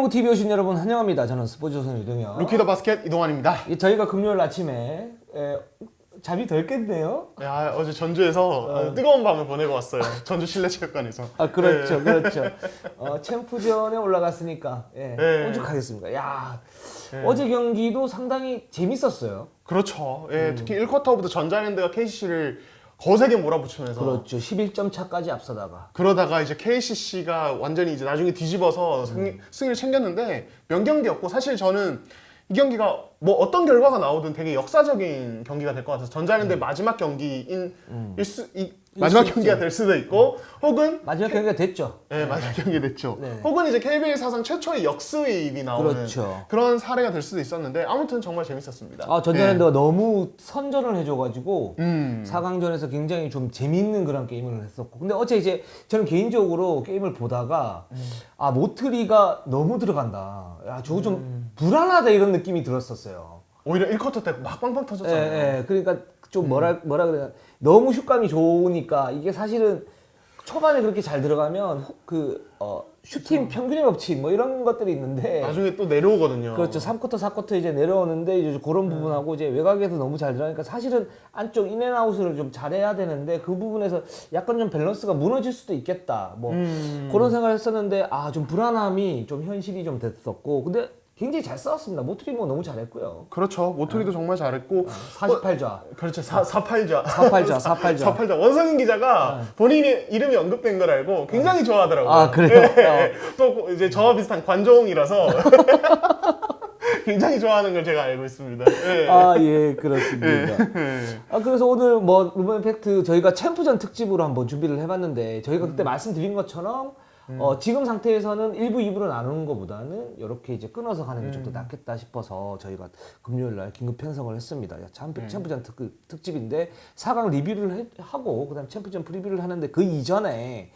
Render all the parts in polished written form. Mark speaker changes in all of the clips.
Speaker 1: K농구 TV 오신 여러분 환영합니다. 저는 스포츠조선 유동현.
Speaker 2: 루키더 바스켓 이동환입니다.
Speaker 1: 저희가 금요일 아침에 잠이 덜 깼네요.
Speaker 2: 야, 어제 전주에서 뜨거운 밤을 보내고 왔어요. 전주 실내체육관에서.
Speaker 1: 아 그렇죠, 그렇죠. 챔프전에 올라갔으니까 오죽하겠습니까. 야, 어제 경기도 상당히 재밌었어요.
Speaker 2: 그렇죠. 특히 1쿼터부터 전자랜드가 KCC를 거세게 몰아붙이면서
Speaker 1: 그렇죠. 11점 차까지 앞서다가
Speaker 2: 그러다가 이제 KCC가 완전히 이제 나중에 뒤집어서 승리를 챙겼는데 명경기였고, 사실 저는 이 경기가 뭐 어떤 결과가 나오든 되게 역사적인 경기가 될 것 같아서 전자랜드의 마지막 경기인 마지막 경기가 될 수도 있고, 혹은
Speaker 1: 마지막 경기가 됐죠.
Speaker 2: 네, 마지막 경기 됐죠.
Speaker 1: 네.
Speaker 2: 혹은 이제 KBL 사상 최초의 역스윕이 나오는
Speaker 1: 그렇죠.
Speaker 2: 그런 사례가 될 수도 있었는데, 아무튼 정말 재밌었습니다.
Speaker 1: 전자랜드가 너무 선전을 해줘가지고
Speaker 2: 음.
Speaker 1: 4강전에서 굉장히 좀 재밌는 그런 게임을 했었고, 근데 어제 이제 저는 개인적으로 게임을 보다가 모트리가 너무 들어간다. 야, 저거 좀 불안하다 이런 느낌이 들었었어요.
Speaker 2: 오히려 1쿼터 때 막 빵빵 터졌잖아요.
Speaker 1: 그러니까 좀 뭐라 그래야 너무 슛감이 좋으니까 이게 사실은 초반에 그렇게 잘 들어가면 슈팅 평균의 법칙 뭐 이런 것들이 있는데
Speaker 2: 나중에 또 내려오거든요.
Speaker 1: 그렇죠. 3쿼터, 4쿼터 이제 내려오는데 이제 그런 부분하고 이제 외곽에서 너무 잘 들어가니까 사실은 안쪽 인앤아웃을 좀 잘해야 되는데 그 부분에서 약간 좀 밸런스가 무너질 수도 있겠다. 뭐 그런 생각을 했었는데 좀 불안함이 좀 현실이 좀 됐었고, 근데 굉장히 잘 싸웠습니다. 모트리 뭐 너무 잘했고요.
Speaker 2: 그렇죠. 모토리도 정말 잘했고
Speaker 1: 48좌.
Speaker 2: 그렇죠. 48좌.
Speaker 1: 48좌.
Speaker 2: 원성인 기자가 본인의 이름이 언급된 걸 알고 굉장히 좋아하더라고요.
Speaker 1: 그래요?
Speaker 2: 네. 또 이제 저와 비슷한 관종이라서 굉장히 좋아하는 걸 제가 알고 있습니다. 네.
Speaker 1: 예, 그렇습니다. 그래서 오늘 뭐 루먼 팩트 저희가 챔프전 특집으로 한번 준비를 해봤는데, 저희가 그때 말씀드린 것처럼 지금 상태에서는 1부, 2부로 나누는 것보다는 이렇게 이제 끊어서 가는 게 좀 더 낫겠다 싶어서 저희가 금요일 날 긴급 편성을 했습니다. 챔프전 특집인데 4강 리뷰를 하고 그다음 챔프전 프리뷰를 하는데, 그 이전에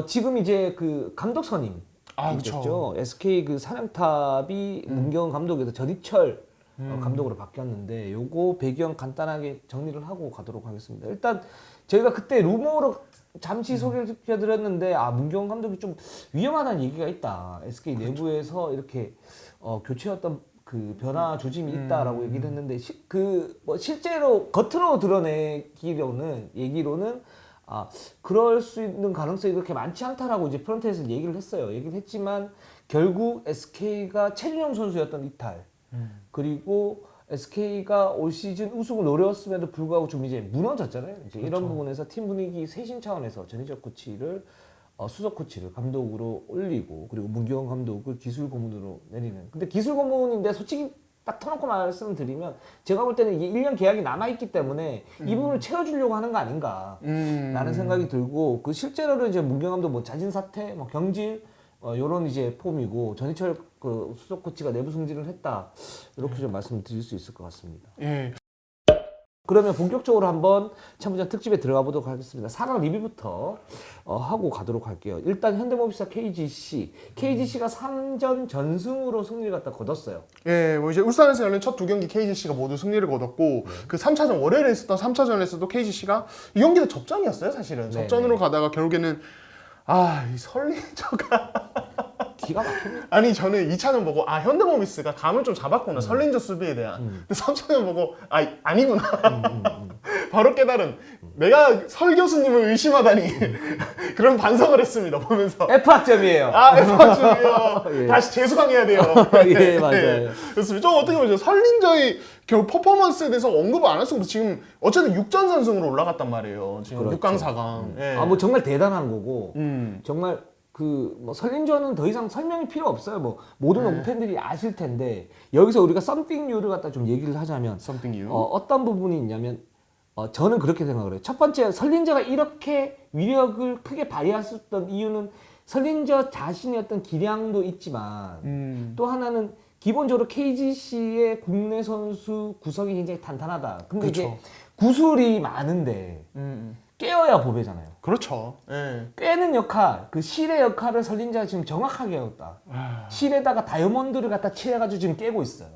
Speaker 1: 지금 이제 그 감독 선임 됐죠. SK 그 사령탑이 문경은 감독에서 전희철 감독으로 바뀌었는데, 요거 배경 간단하게 정리를 하고 가도록 하겠습니다. 일단 저희가 그때 루머로 잠시 소개를 시켜드렸는데, 문경은 감독이 좀 위험하다는 얘기가 있다. SK 내부에서 이렇게 교체했던 그 변화 조짐이 있다라고 얘기를 했는데, 실제로 겉으로 드러내기로는 얘기로는 그럴 수 있는 가능성이 그렇게 많지 않다라고 이제 프런트에서 얘기를 했어요. 얘기를 했지만 결국 SK가 최준용 선수였던 이탈, 그리고 SK가 올 시즌 우승을 노렸음에도 불구하고 좀 이제 무너졌잖아요. 이제 이런 부분에서 팀 분위기 쇄신 차원에서 전희철 코치를 수석 코치를 감독으로 올리고, 그리고 문경원 감독을 기술 고문으로 내리는. 근데 기술 고문인데 솔직히 딱 터놓고 말씀드리면 제가 볼 때는 이게 1년 계약이 남아있기 때문에 이 부분을 채워주려고 하는 거 아닌가 라는 생각이 들고, 실제로는 이제 문경원 감독 자진 사퇴, 경질 요런 이제 폼이고, 전희철 그 수석 코치가 내부 승진을 했다, 이렇게 좀 말씀드릴 수 있을 것 같습니다. 그러면 본격적으로 한번 챔프전 특집에 들어가 보도록 하겠습니다. 4강 리뷰부터 하고 가도록 할게요. 일단 현대모비스 KGC가 3전 전승으로 승리를 갖다 거뒀어요.
Speaker 2: 뭐 이제 울산에서 열린 첫 두 경기 KGC가 모두 승리를 거뒀고, 그 3차전 월요일에 있었던 3차전에서도 KGC가 이 경기도 접전이었어요, 사실은. 접전으로 가다가 결국에는 이 설린저가
Speaker 1: 기가 막힙니다.
Speaker 2: 아니, 저는 2차전 보고 현대모비스가 감을 좀 잡았구나, 설린저 수비에 대한. 근데 3차전 보고 아니구나. 바로 깨달은, 내가 설 교수님을 의심하다니. 그런 반성을 했습니다, 보면서.
Speaker 1: F학점이에요.
Speaker 2: F학점이요. 다시 재수강해야 돼요.
Speaker 1: 예, 맞아요.
Speaker 2: 그렇습니다. 좀 어떻게 보죠? 설린저의 결국 퍼포먼스에 대해서 언급을 안 할 수가 없어. 지금 어쨌든 6전 선승으로 올라갔단 말이에요. 지금
Speaker 1: 그렇죠.
Speaker 2: 6강, 4강.
Speaker 1: 뭐 정말 대단한 거고, 정말 설린저는 더 이상 설명이 필요 없어요. 모든 농구 팬들이 아실 텐데, 여기서 우리가 something new를 갖다 좀 얘기를 하자면,
Speaker 2: Something new.
Speaker 1: 어떤 부분이 있냐면, 저는 그렇게 생각을 해요. 첫 번째, 설린저가 이렇게 위력을 크게 발휘했었던 이유는 설린저 자신의 어떤 기량도 있지만, 또 하나는 기본적으로 KGC의 국내 선수 구성이 굉장히 탄탄하다. 근데
Speaker 2: 그쵸.
Speaker 1: 이게 구술이 많은데 깨어야 보배잖아요.
Speaker 2: 그렇죠.
Speaker 1: 꿰는 역할, 그 실의 역할을 설린저가 지금 정확하게 해왔다. 실에다가 다이아몬드를 갖다 칠해가지고 지금 깨고 있어요.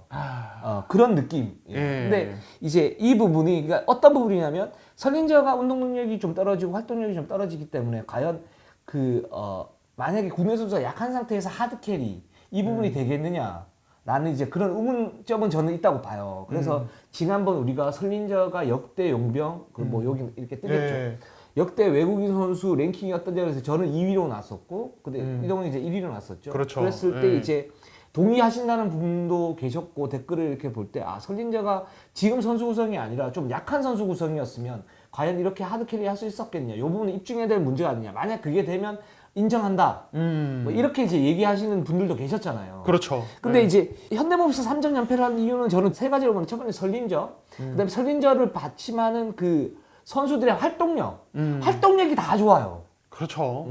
Speaker 1: 그런 느낌. 근데 이제 이 부분이, 그러니까 어떤 부분이냐면, 설린저가 운동 능력이 좀 떨어지고 활동력이 좀 떨어지기 때문에 과연 만약에 국내 선수가 약한 상태에서 하드 캐리, 이 부분이 되겠느냐? 라는 이제 그런 의문점은 저는 있다고 봐요. 그래서 지난번 우리가 설린저가 역대 용병 뭐 여기 이렇게 뜨겠죠.
Speaker 2: 네.
Speaker 1: 역대 외국인 선수 랭킹이 어떠냐 해서 저는 2위로 났었고 근데 이동은 이제 1위로 났었죠.
Speaker 2: 그렇죠.
Speaker 1: 그랬을 때
Speaker 2: 네.
Speaker 1: 이제 동의하신다는 분도 계셨고 댓글을 이렇게 볼 때 아 설린저가 지금 선수 구성이 아니라 좀 약한 선수 구성이었으면 과연 이렇게 하드캐리 할 수 있었겠냐. 이 부분은 입증해야 될 문제가 아니냐. 만약 그게 되면 인정한다. 뭐 이렇게 이제 얘기하시는 분들도 계셨잖아요.
Speaker 2: 그렇죠.
Speaker 1: 근데
Speaker 2: 네.
Speaker 1: 이제 현대모비스 3점 연패를 한 이유는 저는 세 가지로 보면 첫 번째 설린저, 그다음에 설린저를 받침하는 그 선수들의 활동력, 활동력이 다 좋아요.
Speaker 2: 그렇죠.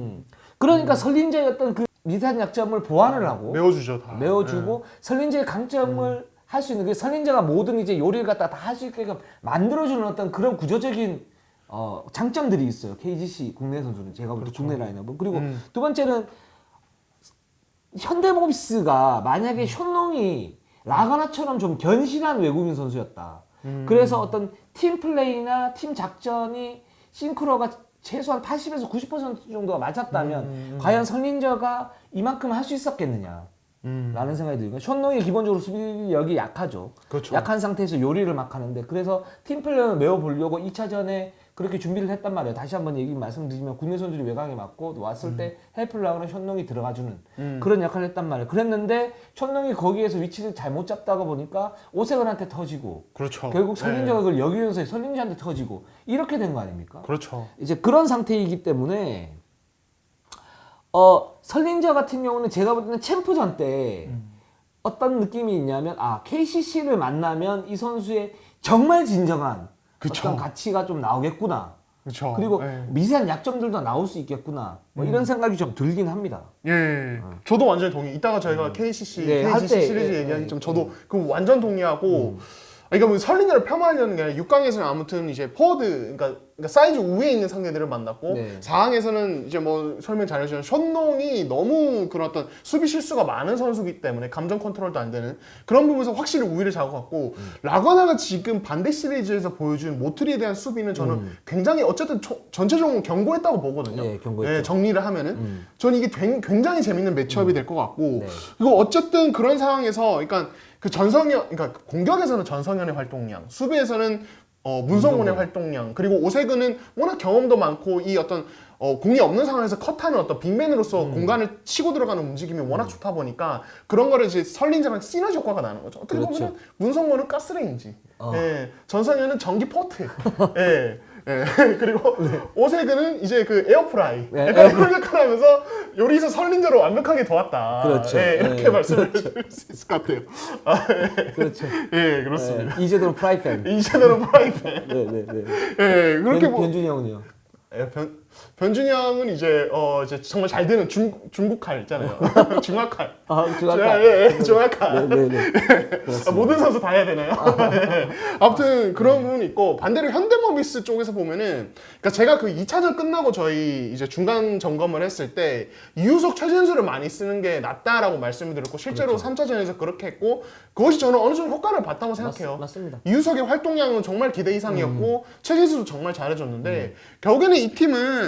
Speaker 1: 그러니까 설린저의 어떤 그 미세한 약점을 보완을 하고
Speaker 2: 메워주죠 다.
Speaker 1: 메워주고 설린저의 강점을 할 수 있는 그 설린저가 모든 이제 요리를 갖다 다 할 수 있게끔 만들어주는 어떤 그런 구조적인 장점들이 있어요. KGC 국내 선수는 제가 볼 때 국내 라인업은 그리고 두 번째는 현대모비스가 만약에 쇼농이 라가나처럼 좀 견실한 외국인 선수였다. 그래서 어떤 팀 플레이나 팀 작전이 싱크로가 최소한 80에서 90% 정도가 맞았다면 과연 설린저가 이만큼 할 수 있었겠느냐. 라는 생각이 들고요. 션농이 기본적으로 수비력이 약하죠.
Speaker 2: 그렇죠.
Speaker 1: 약한 상태에서 요리를 막 하는데 그래서 팀플레이를 메워보려고 2차전에 그렇게 준비를 했단 말이에요. 다시 한번 얘기 말씀드리면 국내 선수들이 외곽에 맞고 왔을 때 헬프를 하거나 션농이 들어가주는 그런 역할을 했단 말이에요. 그랬는데 션농이 거기에서 위치를 잘못 잡다가 보니까 오세근한테 터지고
Speaker 2: 그렇죠.
Speaker 1: 결국
Speaker 2: 네.
Speaker 1: 설린저가 그걸 여기면서 설린저한테 터지고 이렇게 된 거 아닙니까?
Speaker 2: 그렇죠.
Speaker 1: 이제 그런 상태이기 때문에 설린저 같은 경우는 제가 볼 때는 챔프전 때 어떤 느낌이 있냐면 KCC를 만나면 이 선수의 정말 진정한
Speaker 2: 그쵸.
Speaker 1: 어떤 가치가 좀 나오겠구나.
Speaker 2: 그렇죠.
Speaker 1: 그리고
Speaker 2: 네.
Speaker 1: 미세한 약점들도 나올 수 있겠구나. 뭐 이런 생각이 좀 들긴 합니다.
Speaker 2: 예, 저도 완전히 동의. 이따가 저희가 KCC,
Speaker 1: 네, 할
Speaker 2: KGC
Speaker 1: 때,
Speaker 2: 시리즈
Speaker 1: 예,
Speaker 2: 얘기하기
Speaker 1: 예,
Speaker 2: 좀 저도 그 완전 동의하고. 그러니까 뭐 설린저를 폄하하려는 게 아니라 6강에서는 아무튼 이제 포워드, 그러니까 사이즈 우위에 있는 상대들을 만났고
Speaker 1: 네.
Speaker 2: 4강에서는 이제 뭐 설명 잘 해주신 션농이 너무 그런 어떤 수비 실수가 많은 선수이기 때문에 감정 컨트롤도 안 되는 그런 부분에서 확실히 우위를 잡아갔고 라거나가 지금 반대 시리즈에서 보여준 모트리에 대한 수비는 저는 굉장히 어쨌든 전체적으로 견고했다고 보거든요.
Speaker 1: 네, 견고했죠.
Speaker 2: 네, 정리를 하면은 저는 이게 굉장히 재밌는 매치업이 될 것 같고
Speaker 1: 네.
Speaker 2: 그리고 어쨌든 그런 상황에서 그러니까 그 전성현, 그러니까 공격에서는 전성현의 활동량, 수비에서는 문성곤의 활동량, 그리고 오세근은 워낙 경험도 많고 이 어떤 공이 없는 상황에서 컷하는 어떤 빅맨으로서 공간을 치고 들어가는 움직임이 워낙 좋다 보니까 그런 거를 이제 설린저랑 시너지 효과가 나는 거죠. 어떻게
Speaker 1: 그렇죠.
Speaker 2: 보면 문성곤은 가스레인지, 예, 전성현은 전기 포트, 예. 예. 그리고 오세근은 이제 그 에어프라이
Speaker 1: 네,
Speaker 2: 약간 그런 역할을 하면서 요리에서 설린저로 완벽하게 도왔다.
Speaker 1: 그렇죠.
Speaker 2: 예, 이렇게
Speaker 1: 네,
Speaker 2: 말씀을 드릴 수 있을 것 같아요.
Speaker 1: 그렇죠.
Speaker 2: 예, 그렇습니다.
Speaker 1: 이제도로 프라이팬.
Speaker 2: 이제대로 프라이팬.
Speaker 1: 네네네.
Speaker 2: 예, 그렇게 뭐
Speaker 1: 변준이 형은요?
Speaker 2: 예, 변준이 형은 이제 정말 잘 되는 중국칼 있잖아요. 중화칼.
Speaker 1: 중학교.
Speaker 2: 예, 중화칼.
Speaker 1: 네네네.
Speaker 2: 모든 선수 다 해야 되나요? 아무튼 그런 부분이 있고 반대로 현대모비스 쪽에서 보면은 그러니까 제가 그 2차전 끝나고 저희 이제 중간 점검을 했을 때 이우석 최진수를 많이 쓰는 게 낫다라고 말씀을 드렸고 실제로 3차전에서 그렇게 했고 그것이 저는 어느 정도 효과를 봤다고 생각해요.
Speaker 1: 맞습니다.
Speaker 2: 이우석의 활동량은 정말 기대 이상이었고 최진수도 정말 잘해줬는데 결국에는 이 팀은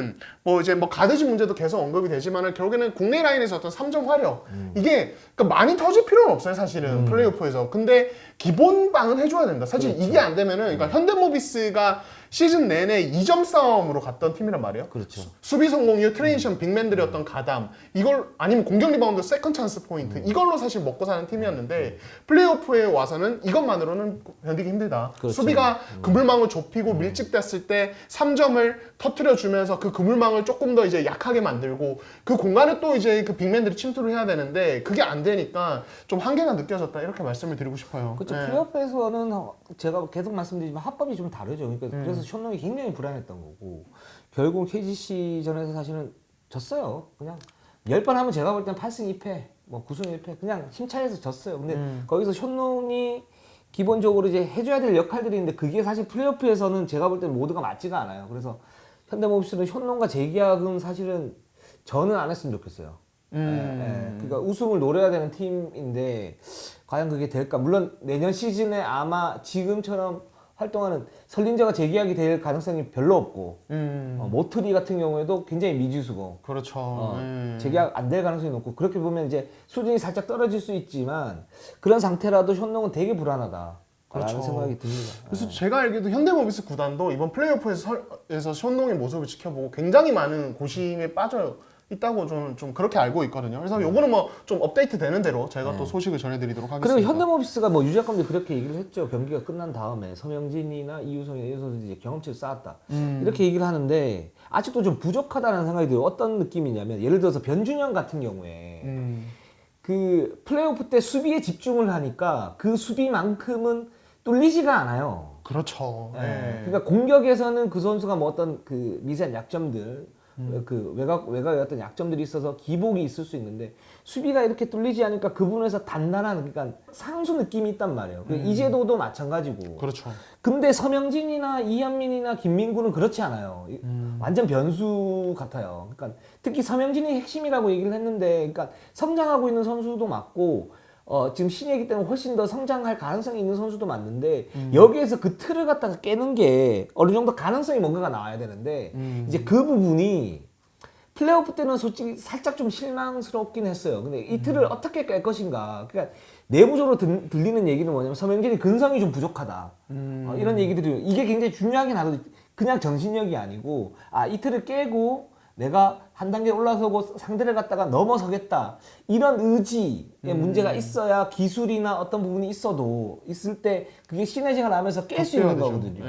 Speaker 2: 뭐 이제 뭐 가드지 문제도 계속 언급이 되지만은 결국에는 국내 라인에서 어떤 3점 화력 이게 그러니까 많이 터질 필요는 없어요 사실은 플레이오프에서. 근데 기본방은 해줘야 된다. 사실 이게 안 되면은 그러니까 현대모비스가 시즌 내내 2점 싸움으로 갔던 팀이란 말이에요.
Speaker 1: 그렇죠.
Speaker 2: 수비 성공이요, 트레이션, 빅맨들의 어떤 가담, 이걸 아니면 공격 리바운드, 세컨 찬스 포인트 이걸로 사실 먹고 사는 팀이었는데 플레이오프에 와서는 이것만으로는 견디기 힘들다.
Speaker 1: 그렇죠.
Speaker 2: 수비가 그물망을 좁히고 밀집됐을 때 3점을 터트려 주면서 그 그물망을 조금 더 이제 약하게 만들고 그 공간에 또 이제 그 빅맨들이 침투를 해야 되는데 그게 안 되니까 좀 한계가 느껴졌다 이렇게 말씀을 드리고 싶어요.
Speaker 1: 그렇죠.
Speaker 2: 네.
Speaker 1: 플레이오프에서는 제가 계속 말씀드리지만 합법이 좀 다르죠. 그러니까 그래서 션농이 굉장히 불안했던 거고 결국 KGC전에서 사실은 졌어요. 그냥 10번 하면 제가 볼 땐 8승 2패, 뭐 9승 1패 그냥 힘차에서 졌어요. 근데 거기서 션농이 기본적으로 이제 해줘야 될 역할들이 있는데 그게 사실 플레이오프에서는 제가 볼 땐 모두가 맞지가 않아요. 그래서 현대모비스는 션농과 재계약은 사실은 저는 안 했으면 좋겠어요. 그러니까 우승을 노려야 되는 팀인데 과연 그게 될까? 물론 내년 시즌에 아마 지금처럼 활동하는 설린저가 재계약이 될 가능성이 별로 없고 모트리 같은 경우에도 굉장히 미지수고
Speaker 2: 그렇죠.
Speaker 1: 재계약 안 될 가능성이 높고 그렇게 보면 이제 수준이 살짝 떨어질 수 있지만 그런 상태라도 현농은 되게 불안하다. 라는
Speaker 2: 그렇죠.
Speaker 1: 생각이 듭니다.
Speaker 2: 그래서 제가 알기로도 현대모비스 구단도 이번 플레이오프에서 현농의 모습을 지켜보고 굉장히 많은 고심에 빠져 있다고 저는 좀 그렇게 알고 있거든요. 그래서 요거는 뭐 좀 업데이트 되는 대로 저희가 또 소식을 전해드리도록 하겠습니다.
Speaker 1: 그리고 현대모비스가 뭐 유작감도 그렇게 얘기를 했죠. 경기가 끝난 다음에 서명진이나 이우성이나 이런 선수 이제 경험치를 쌓았다. 이렇게 얘기를 하는데 아직도 좀 부족하다는 생각이 들어요. 어떤 느낌이냐면 예를 들어서 변준영 같은 경우에 그 플레이오프 때 수비에 집중을 하니까 그 수비만큼은 뚫리지가 않아요.
Speaker 2: 그렇죠.
Speaker 1: 네. 그러니까 공격에서는 그 선수가 뭐 어떤 그 미세한 약점들, 그 외곽의 어떤 약점들이 있어서 기복이 있을 수 있는데 수비가 이렇게 뚫리지 않으니까 그 부분에서 단단한 그러니까 상수 느낌이 있단 말이에요. 이재도도 마찬가지고.
Speaker 2: 그렇죠.
Speaker 1: 근데 서명진이나 이현민이나 김민구는 그렇지 않아요. 완전 변수 같아요. 그러니까 특히 서명진이 핵심이라고 얘기를 했는데, 그러니까 성장하고 있는 선수도 맞고. 지금 신예기 때문에 훨씬 더 성장할 가능성이 있는 선수도 맞는데 여기에서 그 틀을 갖다가 깨는 게 어느 정도 가능성이 뭔가가 나와야 되는데 이제 그 부분이 플레이오프 때는 솔직히 살짝 좀 실망스럽긴 했어요. 근데 이 틀을 어떻게 깰 것인가. 그러니까 내부적으로 들리는 얘기는 뭐냐면 서명진이 근성이 좀 부족하다. 이런 얘기들이 이게 굉장히 중요하긴 하거든요. 그냥 정신력이 아니고 이 틀을 깨고 내가 한 단계 올라서고 상대를 갖다가 넘어서겠다 이런 의지의 문제가 있어야 기술이나 어떤 부분이 있을 때 그게 시너지가 나면서 깰 수 있는 거거든요.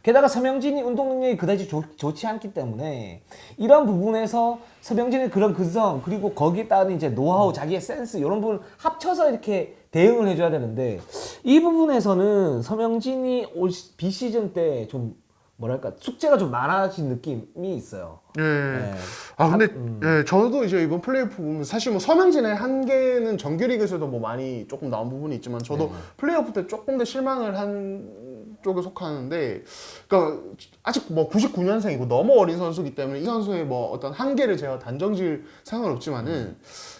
Speaker 1: 게다가 서명진이 운동 능력이 그다지 좋지 않기 때문에 이런 부분에서 서명진의 그런 근성 그리고 거기에 따른 이제 노하우 자기의 센스 이런 부분을 합쳐서 이렇게 대응을 해줘야 되는데 이 부분에서는 서명진이 올 비시즌 때 좀 뭐랄까 숙제가 좀 많아진 느낌이 있어요.
Speaker 2: 네. 근데 예, 저도 이제 이번 플레이오프 보면 사실 뭐 서명진의 한계는 정규리그에서도 뭐 많이 조금 나온 부분이 있지만 저도 플레이오프 때 조금 더 실망을 한 쪽에 속하는데, 그러니까 아직 뭐 99년생이고 너무 어린 선수이기 때문에 이 선수의 뭐 어떤 한계를 제가 단정지을 생각은 없지만은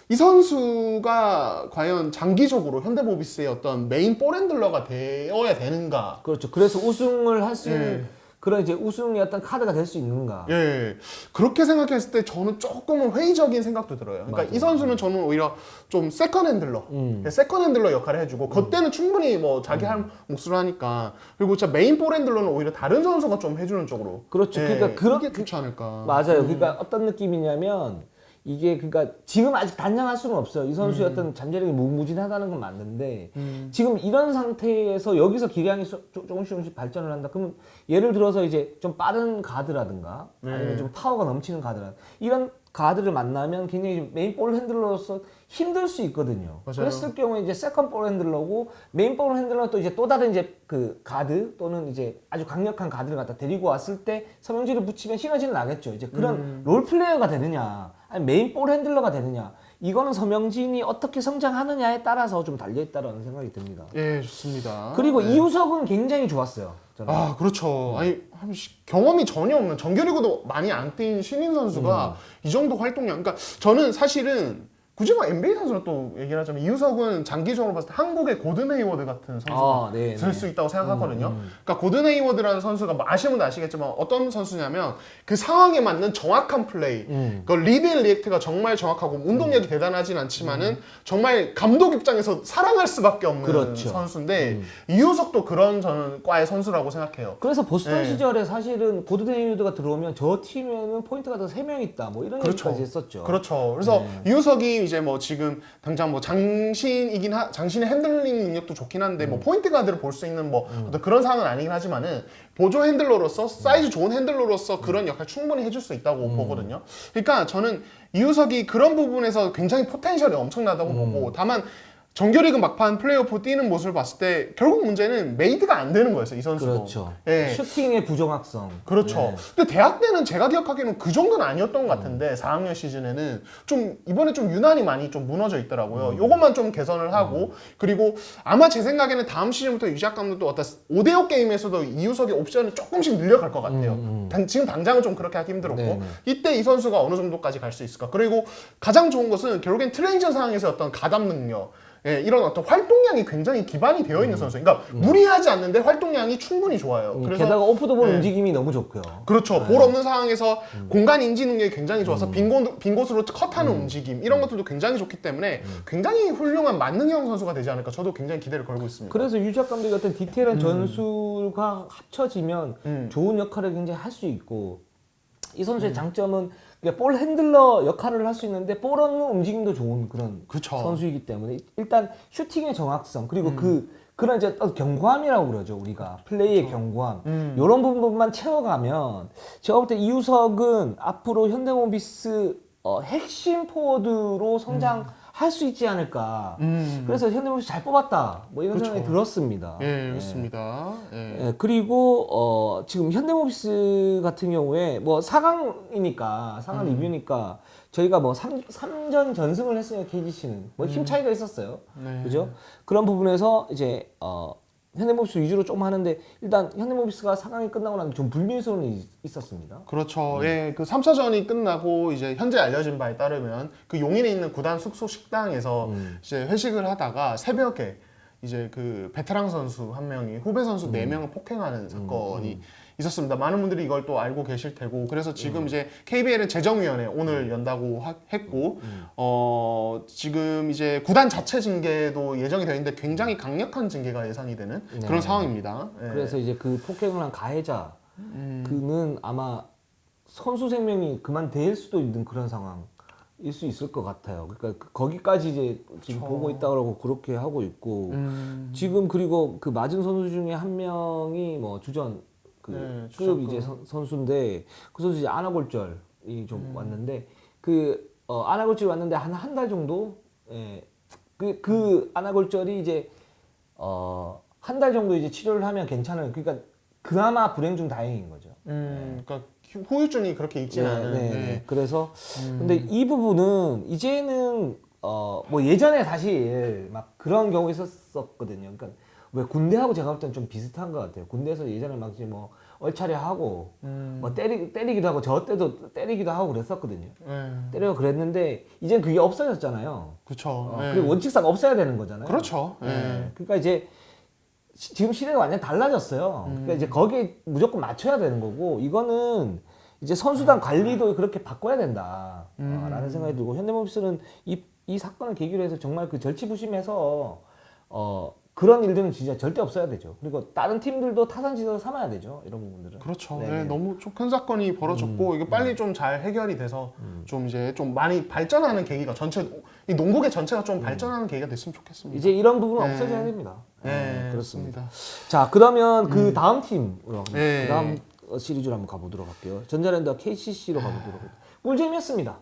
Speaker 2: 이 선수가 과연 장기적으로 현대모비스의 어떤 메인 볼핸들러가 되어야 되는가?
Speaker 1: 그렇죠. 그래서 우승을 할 수 있는 그런 이제 우승의 어떤 카드가 될 수 있는가?
Speaker 2: 예, 그렇게 생각했을 때 저는 조금은 회의적인 생각도 들어요. 그러니까
Speaker 1: 맞아요.
Speaker 2: 이 선수는 저는 오히려 좀 세컨 핸들러, 세컨 핸들러 역할을 해주고 그때는 충분히 뭐 자기 할 몫을 하니까 그리고 진짜 메인 볼 핸들러는 오히려 다른 선수가 좀 해주는 쪽으로.
Speaker 1: 그렇죠.
Speaker 2: 예,
Speaker 1: 그러니까
Speaker 2: 그게 좋지 않을까.
Speaker 1: 맞아요. 그러니까 어떤 느낌이냐면 이게 그러니까 지금 아직 단정할 수는 없어요. 이 선수의 어떤 잠재력이 무궁무진하다는 건 맞는데 지금 이런 상태에서 여기서 기량이 조금씩 발전을 한다. 그러면 예를 들어서 이제 좀 빠른 가드라든가 아니면 좀 파워가 넘치는 가드라 이런 가드를 만나면 굉장히 좀 메인 볼 핸들러로서 힘들 수 있거든요.
Speaker 2: 맞아요.
Speaker 1: 그랬을 경우에 이제 세컨 볼 핸들러고 메인 볼 핸들러 또 이제 또 다른 이제 그 가드 또는 이제 아주 강력한 가드를 갖다 데리고 왔을 때 서명진을 붙이면 시너지는 나겠죠. 이제 그런 롤 플레이어가 되느냐 아니 메인 볼 핸들러가 되느냐 이거는 서명진이 어떻게 성장하느냐에 따라서 좀 달려있다라는 생각이 듭니다.
Speaker 2: 예, 좋습니다.
Speaker 1: 그리고 이우석은 굉장히 좋았어요. 저는.
Speaker 2: 그렇죠. 아니 경험이 전혀 없는 정규리그도 많이 안 뛴 신인 선수가 이 정도 활동량. 그러니까 저는 사실은 굳이 뭐 NBA 선수로 또 얘기를 하자면 이우석은 장기적으로 봤을 때 한국의 고든 헤이워드 같은 선수가
Speaker 1: 네,
Speaker 2: 될 수 있다고 생각하거든요. 그러니까 고든 헤이워드라는 선수가 뭐 아시는 분도 아시겠지만 어떤 선수냐면 그 상황에 맞는 정확한 플레이. 그 리드 앤 리액트가 정말 정확하고 운동력이 대단하진 않지만은 정말 감독 입장에서 사랑할 수밖에 없는
Speaker 1: 그렇죠.
Speaker 2: 선수인데 이우석도 그런 저는 과의 선수라고 생각해요.
Speaker 1: 그래서 보스턴
Speaker 2: 네.
Speaker 1: 시절에 사실은 고든 헤이워드가 들어오면 저 팀에는 포인트 가드가 3명 있다. 뭐 이런
Speaker 2: 그렇죠.
Speaker 1: 얘기까지 했었죠.
Speaker 2: 그렇죠. 그래서 이우석이 이제 뭐 지금 당장 뭐 장신의 핸들링 능력도 좋긴 한데 뭐 포인트 가드를 볼 수 있는 뭐 어떤 그런 상황은 아니긴 하지만은 보조 핸들러로서 사이즈 좋은 핸들러로서 그런 역할 충분히 해줄 수 있다고 보거든요. 그러니까 저는 이우석이 그런 부분에서 굉장히 포텐셜이 엄청나다고 보고 다만 정규리그 막판 플레이오프 뛰는 모습을 봤을 때 결국 문제는 메이드가 안 되는 거였어요, 이 선수도.
Speaker 1: 그렇죠.
Speaker 2: 예.
Speaker 1: 슈팅의 부정확성.
Speaker 2: 그렇죠.
Speaker 1: 네.
Speaker 2: 근데 대학 때는 제가 기억하기에는 그 정도는 아니었던 것 같은데 4학년 시즌에는 좀 이번에 좀 유난히 많이 좀 무너져 있더라고요. 요것만 좀 개선을 하고 그리고 아마 제 생각에는 다음 시즌부터 유작 감독도 어떤 5대5 게임에서도 이우석의 옵션을 조금씩 늘려갈 것 같아요. 지금 당장은 좀 그렇게 하기 힘들었고
Speaker 1: 네네.
Speaker 2: 이때 이 선수가 어느 정도까지 갈 수 있을까. 그리고 가장 좋은 것은 결국엔 트레이전 상황에서 어떤 가담 능력 예, 이런 어떤 활동량이 굉장히 기반이 되어 있는 선수. 그러니까 무리하지 않는데 활동량이 충분히 좋아요. 그래서
Speaker 1: 게다가 오프더볼
Speaker 2: 네.
Speaker 1: 움직임이 너무 좋고요.
Speaker 2: 그렇죠. 볼 없는 상황에서 공간 인지 능력이 굉장히 좋아서 빈 곳으로 컷하는 움직임 이런 것들도 굉장히 좋기 때문에 굉장히 훌륭한 만능형 선수가 되지 않을까 저도 굉장히 기대를 걸고 있습니다.
Speaker 1: 그래서 유작 감독 같은 디테일한 전술과 합쳐지면 좋은 역할을 굉장히 할 수 있고 이 선수의 장점은 그러니까 볼 핸들러 역할을 할 수 있는데 볼 없는 움직임도 좋은 그런
Speaker 2: 그쵸.
Speaker 1: 선수이기 때문에 일단 슈팅의 정확성 그리고 그런 이제 경고함이라고 그러죠 우리가 플레이의 경고함 이런 부분만 채워가면 제가 볼 때 이우석은 앞으로 현대모비스 핵심 포워드로 성장할 수 있지 않을까. 그래서 현대모비스 잘 뽑았다 뭐 이런
Speaker 2: 그쵸.
Speaker 1: 생각이 들었습니다.
Speaker 2: 예, 그렇습니다. 예.
Speaker 1: 예, 그리고 지금 현대모비스 같은 경우에 뭐 4강이니까 4강 리뷰니까 저희가 뭐 3전 전승을 했어요. KGC는 뭐 힘 차이가 있었어요.
Speaker 2: 네.
Speaker 1: 그죠? 그런 부분에서 이제 현대모비스 위주로 좀 하는데 일단 현대모비스가 4강이 끝나고 나면 좀 불미스러움이 있었습니다.
Speaker 2: 그렇죠. 예, 그 3차전이 끝나고 이제 현재 알려진 바에 따르면 그 용인에 있는 구단 숙소 식당에서 이제 회식을 하다가 새벽에 이제 그 베테랑 선수 한 명이 후배 선수 4명을 폭행하는 사건이 있었습니다. 많은 분들이 이걸 또 알고 계실 테고 그래서 지금 이제 KBL은 재정위원회 오늘 연다고 했고 지금 이제 구단 자체 징계도 예정이 되어 있는데 굉장히 강력한 징계가 예상이 되는 그런 상황입니다. 예.
Speaker 1: 그래서 이제 그 폭행을 한 가해자 그는 아마 선수 생명이 그만될 수도 있는 그런 상황일 수 있을 것 같아요. 그러니까 거기까지 이제 지금 보고 있다고 그렇게 하고 있고 지금 그리고 그 맞은 선수 중에 한 명이 뭐 주전 급
Speaker 2: 주전급.
Speaker 1: 이제 선수인데 그 선수 이제 안아골절이 좀 왔는데 그 안아골절이 왔는데 한 달 정도 그 안아골절이 이제 한 달 정도 이제 치료를 하면 괜찮아요. 그러니까 그나마 불행 중 다행인 거죠.
Speaker 2: 그러니까 후유증이 그렇게 있지는 않은. 네.
Speaker 1: 그래서 근데 이 부분은 이제는 뭐 예전에 사실 막 그런 경우 있었거든요. 그러니까 왜 군대하고 제가 볼 때는 좀 비슷한 것 같아요. 군대에서 예전에 막 이제 뭐 얼차려 하고 뭐 때리기도 하고 저 때도 때리기도 하고 그랬었거든요. 때리고 그랬는데 이젠 그게 없어졌잖아요.
Speaker 2: 그렇죠.
Speaker 1: 그리고 원칙상 없어야 되는 거잖아요.
Speaker 2: 그렇죠.
Speaker 1: 그러니까 이제 지금 시대가 완전 달라졌어요. 그러니까 이제 거기에 무조건 맞춰야 되는 거고 이거는 이제 선수단 관리도 그렇게 바꿔야 된다. 라는 생각이 들고 현대모비스는 이 사건을 계기로 해서 정말 그 절치부심해서 그런 일들은 진짜 절대 없어야 되죠. 그리고 다른 팀들도 타산지도 삼아야 되죠. 이런 부분들은.
Speaker 2: 그렇죠.
Speaker 1: 네.
Speaker 2: 네, 너무 좀 큰 사건이 벌어졌고 이게 빨리 좀 잘 해결이 돼서 좀 이제 좀 많이 발전하는 계기가 이 농구계 전체가 좀 발전하는 계기가 됐으면 좋겠습니다.
Speaker 1: 이제 이런 부분은 없어져야 됩니다.
Speaker 2: 네,
Speaker 1: 그렇습니다. 자, 그러면 그 다음 팀으로
Speaker 2: 네.
Speaker 1: 그 다음 시리즈로 한번 가보도록 할게요. 전자랜드와 KCC로 가보도록 할게요. 꿀잼이었습니다.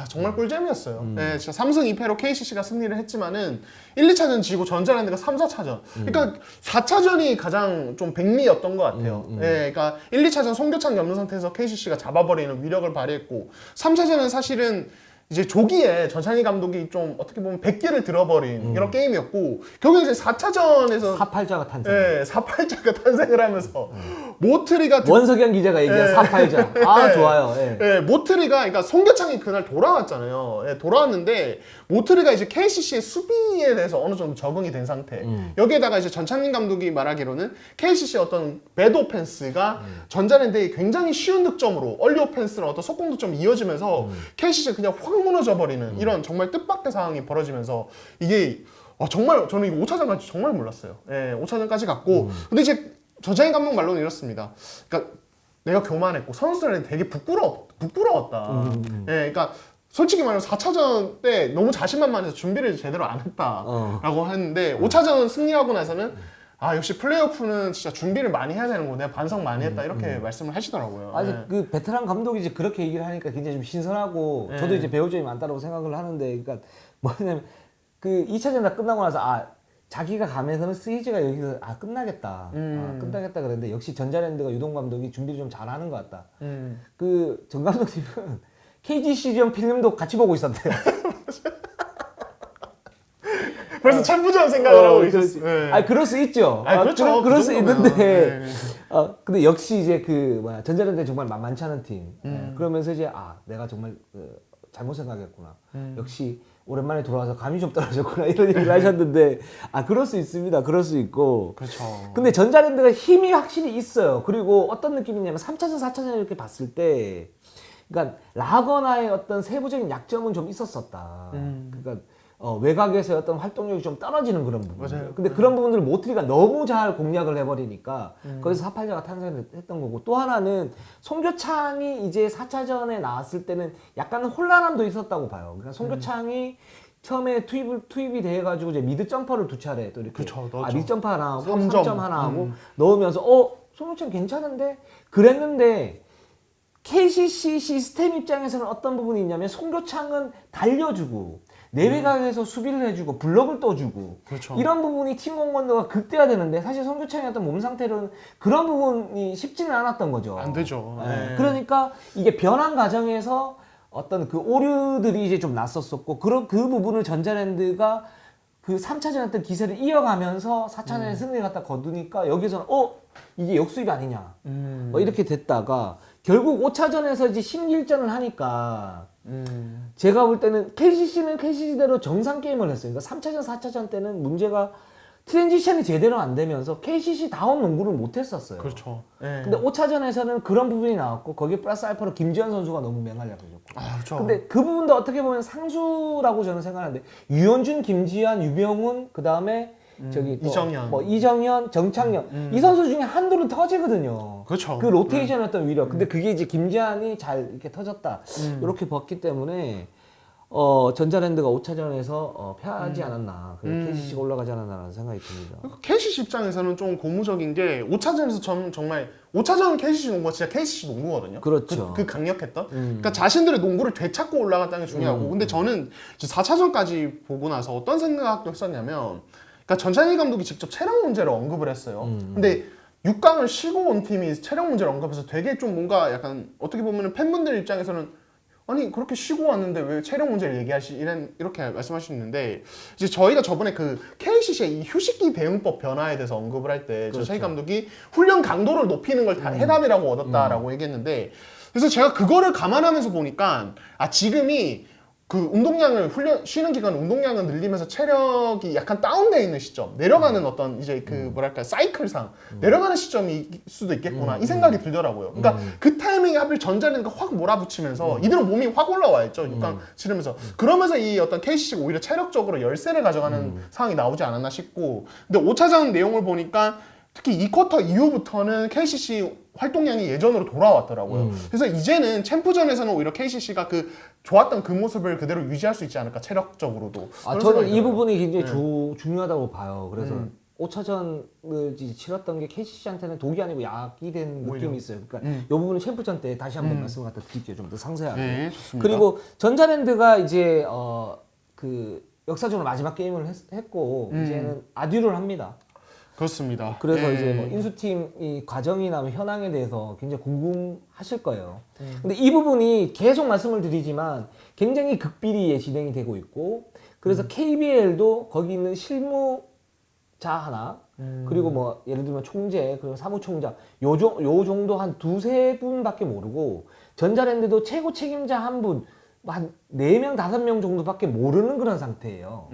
Speaker 2: 정말 꿀잼이었어요. 네, 진짜 3승 2패로 KCC가 승리를 했지만은 1, 2차전 지고 전자랜드가 3, 4차전. 그러니까 4차전이 가장 좀 백미였던 것 같아요. 네, 그러니까 1, 2차전 송교창이 없는 상태에서 KCC가 잡아버리는 위력을 발휘했고 3차전은 사실은 이제 조기에 전찬희 감독이 좀 어떻게 보면 100개를 들어버린 이런 게임이었고 결국 이제 4차전에서
Speaker 1: 사팔자가 탄생.
Speaker 2: 네, 4팔자가 탄생을 하면서 모트리가
Speaker 1: 원석영 기자가 얘기한 사팔자. 아, 좋아요. 예.
Speaker 2: 네, 모트리가 그러니까 송교창이 그날 돌아왔잖아요. 네, 돌아왔는데 모트리가 이제 KCC의 수비에 대해서 어느 정도 적응이 된 상태. 여기에다가 이제 전창민 감독이 말하기로는 KCC의 어떤 배드 오펜스가 전자랜드의 굉장히 쉬운 득점으로 얼리 오펜스랑 어떤 속공 득점 이어지면서 KCC가 그냥 확 무너져 버리는 이런 정말 뜻밖의 상황이 벌어지면서 이게 정말 저는 이거 5차전까지 정말 몰랐어요. 예, 5차전까지 갔고 근데 이제 전창민 감독 말로는 이렇습니다. 그러니까 내가 교만했고 선수들한테 되게 부끄러웠다. 예, 그러니까 솔직히 말하면 4차전 때 너무 자신만만해서 준비를 제대로 안 했다라고 했는데 5차전 승리하고 나서는 역시 플레이오프는 진짜 준비를 많이 해야 되는 거 내가 반성 많이 했다 이렇게 말씀을 하시더라고요.
Speaker 1: 아직
Speaker 2: 네.
Speaker 1: 그 베테랑 감독이 이제 그렇게 얘기를 하니까 굉장히 좀 신선하고 저도 이제 배울 점이 많다고 생각을 하는데 그러니까 뭐냐면 그 2차전 다 끝나고 나서 자기가 가면서는 시리즈가 여기서 끝나겠다. 끝나겠다 그랬는데 역시 전자랜드가 유동 감독이 준비를 좀 잘하는 것 같다. 그 전 감독님은 KGC전 필름도 같이 보고 있었대요.
Speaker 2: 벌써 챔프전 생각을 하고 있었어요. 네.
Speaker 1: 그럴 수 있죠.
Speaker 2: 그렇죠.
Speaker 1: 그럴 수 있는데.
Speaker 2: 네.
Speaker 1: 근데 역시 이제 전자랜드 정말 만만치 않은 팀. 그러면서 이제 내가 정말 잘못 생각했구나. 역시 오랜만에 돌아와서 감이 좀 떨어졌구나 이런 얘기를 하셨는데 그럴 수 있습니다. 그럴 수 있고.
Speaker 2: 그렇죠.
Speaker 1: 근데 전자랜드가 힘이 확실히 있어요. 그리고 어떤 느낌이냐면 3차전, 4차전 이렇게 봤을 때 그러니까 라거나의 어떤 세부적인 약점은 좀 있었었다. 그러니까 외곽에서의 어떤 활동력이 좀 떨어지는 그런 부분.
Speaker 2: 맞아요.
Speaker 1: 근데 그런 부분들을 모트리가 너무 잘 공략을 해버리니까 거기서 사팔자가 탄생했던 거고, 또 하나는 송교창이 이제 4차전에 나왔을 때는 약간 혼란함도 있었다고 봐요. 그러니까 송교창이 처음에 투입이 돼가지고 이제 미드 점퍼를 2차례 또 이렇게
Speaker 2: 그쵸, 넣었죠.
Speaker 1: 미드 점퍼 하나 하고
Speaker 2: 3점.
Speaker 1: 3점 하나 하고 넣으면서 송교창 괜찮은데 그랬는데 KCC 시스템 입장에서는 어떤 부분이 있냐면 송교창은 달려주고 내외곽에서 수비를 해주고 블럭을 떠주고
Speaker 2: 그렇죠.
Speaker 1: 이런 부분이 팀 공헌도가 극대화되는데 사실 송교창의 어떤 몸 상태로는 그런 부분이 쉽지는 않았던 거죠.
Speaker 2: 안 되죠.
Speaker 1: 네.
Speaker 2: 네.
Speaker 1: 그러니까 이게 변환 과정에서 어떤 그 오류들이 이제 좀 났었었고 그 부분을 전자랜드가 그 3차전 했던 기세를 이어가면서 4차전에 승리를 갖다 거두니까 여기서는 이게 역수입이 아니냐 뭐 이렇게 됐다가 결국 5차전에서 이제 심기일전을 하니까 제가 볼 때는 KCC는 KCC대로 정상 게임을 했어요. 그러니까 3차전, 4차전 때는 문제가 트랜지션이 제대로 안 되면서 KCC다운 농구를 못 했었어요.
Speaker 2: 그렇죠. 네.
Speaker 1: 근데 5차전에서는 그런 부분이 나왔고 거기에 플러스 알파로 김지현 선수가 너무 맹활약해줬고.
Speaker 2: 그렇죠.
Speaker 1: 근데 그 부분도 어떻게 보면 상수라고 저는 생각하는데 유현준, 김지한, 유병훈 그 다음에 저기 또
Speaker 2: 이정현.
Speaker 1: 뭐 이정현, 정창현 이 선수 중에 한둘은 터지거든요.
Speaker 2: 그렇죠.
Speaker 1: 그 로테이션이었던 위력. 근데 그게 이제 김지한이 잘 이렇게 터졌다. 이렇게 봤기 때문에 전자랜드가 5차전에서 패하지 않았나. KCC가 올라가지 않았나라는 생각이 듭니다.
Speaker 2: KCC 입장에서는 좀 고무적인 게 5차전에서 정말 5차전 KCC 농구가 진짜 KCC 농구거든요.
Speaker 1: 그렇죠.
Speaker 2: 그 강력했던. 그러니까 자신들의 농구를 되찾고 올라갔다는 게 중요하고. 근데 저는 4차전까지 보고 나서 어떤 생각도 했었냐면, 그러니까 전찬희 감독이 직접 체력 문제를 언급을 했어요. 근데 6강을 쉬고 온 팀이 체력 문제를 언급해서 되게 좀 뭔가 약간 어떻게 보면 팬분들 입장에서는 아니 그렇게 쉬고 왔는데 왜 체력 문제를 이렇게 말씀하시는데, 이제 저희가 저번에 그 KCC의 이 휴식기 대응법 변화에 대해서 언급을 할 때 전찬희 감독이 훈련 강도를 높이는 걸 다 해답이라고 얻었다라고 얘기했는데, 그래서 제가 그거를 감안하면서 보니까 지금이 그 운동량을 쉬는 기간 운동량을 늘리면서 체력이 약간 다운돼 있는 시점, 내려가는 어떤 이제 그 뭐랄까 사이클상 내려가는 시점일 수도 있겠구나 이 생각이 들더라고요. 그러니까 그 타이밍에 하필 전자랜드가 확 몰아붙이면서 이들은 몸이 확 올라와 있죠. 6강 치르면서. 그러면서 이 어떤 KCC가 오히려 체력적으로 열세를 가져가는 상황이 나오지 않았나 싶고, 근데 5차전 내용을 보니까 특히 2쿼터 이후부터는 KCC 활동량이 예전으로 돌아왔더라고요. 그래서 이제는 챔프전에서는 오히려 KCC가 그 좋았던 그 모습을 그대로 유지할 수 있지 않을까, 체력적으로도.
Speaker 1: 저는 이 부분이 굉장히 중요하다고 봐요. 그래서 5차전을 치렀던 게 KCC한테는 독이 아니고 약이 된 느낌이 있어요. 그러니까 이 부분은 챔프전 때 다시 한번 말씀을 갖다 드릴게요. 좀 더 상세하게.
Speaker 2: 네, 좋습니다.
Speaker 1: 그리고 전자랜드가 이제 그 역사적으로 마지막 게임을 했고 이제는 아듀를 합니다.
Speaker 2: 그렇습니다.
Speaker 1: 그래서 이제 뭐 인수팀 이 과정이나 뭐 현황에 대해서 굉장히 궁금하실 거예요. 근데 이 부분이 계속 말씀을 드리지만 굉장히 극비리에 진행이 되고 있고, 그래서 KBL도 거기 있는 실무자 하나, 그리고 뭐 예를 들면 총재, 그리고 사무총장 요 정도 한 2-3분밖에 모르고, 전자랜드도 최고 책임자 한 분, 한 4명, 5명 정도밖에 모르는 그런 상태예요.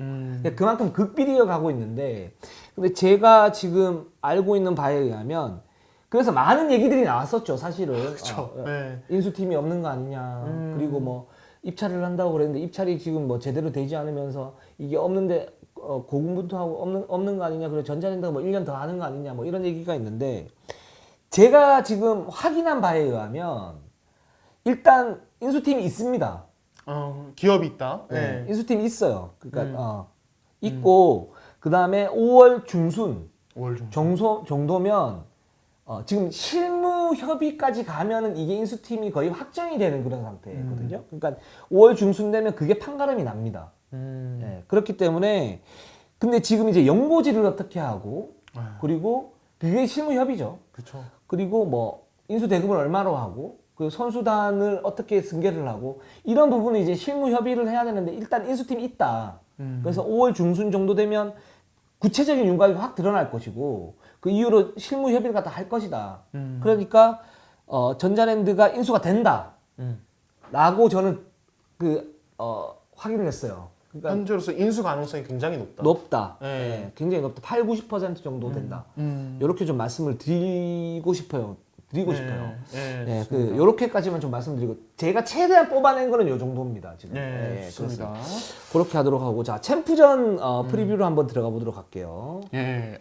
Speaker 1: 그만큼 극비리어 가고 있는데, 근데 제가 지금 알고 있는 바에 의하면, 그래서 많은 얘기들이 나왔었죠, 사실은.
Speaker 2: 그렇죠. 네.
Speaker 1: 인수팀이 없는 거 아니냐. 그리고 뭐 입찰을 한다고 그랬는데 입찰이 지금 뭐 제대로 되지 않으면서 이게 없는데 고군분투하고 없는 거 아니냐. 그리고 전자랜드가 뭐 1년 더 하는 거 아니냐. 뭐 이런 얘기가 있는데, 제가 지금 확인한 바에 의하면 일단 인수팀이 있습니다.
Speaker 2: 기업이 있다.
Speaker 1: 네. 인수팀이 있어요. 그러니까 있고, 그 다음에 5월 중순
Speaker 2: 5월 중.
Speaker 1: 정도면 지금 실무 협의까지 가면은 이게 인수팀이 거의 확정이 되는 그런 상태거든요. 그러니까 5월 중순 되면 그게 판가름이 납니다. 네. 그렇기 때문에, 근데 지금 이제 연고지를 어떻게 하고, 그리고 그게 실무 협의죠.
Speaker 2: 그렇죠.
Speaker 1: 그리고 뭐 인수 대금을 얼마로 하고, 그 선수단을 어떻게 승계를 하고, 이런 부분은 이제 실무 협의를 해야 되는데, 일단 인수팀이 있다. 그래서 5월 중순 정도 되면 구체적인 윤곽이 확 드러날 것이고, 그 이후로 실무 협의를 갖다 할 것이다. 그러니까 전자랜드가 인수가 된다. 라고 저는 확인을 했어요. 그러니까
Speaker 2: 현재로서 인수 가능성이 굉장히 높다.
Speaker 1: 높다.
Speaker 2: 네.
Speaker 1: 예, 굉장히 높다. 8, 90% 정도 된다. 이렇게 좀 말씀을 드리고 싶어요. 싶어요. 예, 그 요렇게까지만 좀 말씀드리고 제가 최대한 뽑아낸 거는 요 정도입니다. 지금.
Speaker 2: 네, 좋습니다.
Speaker 1: 그렇습니다. 그렇게 하도록 하고 자 챔프전 프리뷰로 한번 들어가 보도록 할게요.
Speaker 2: 예,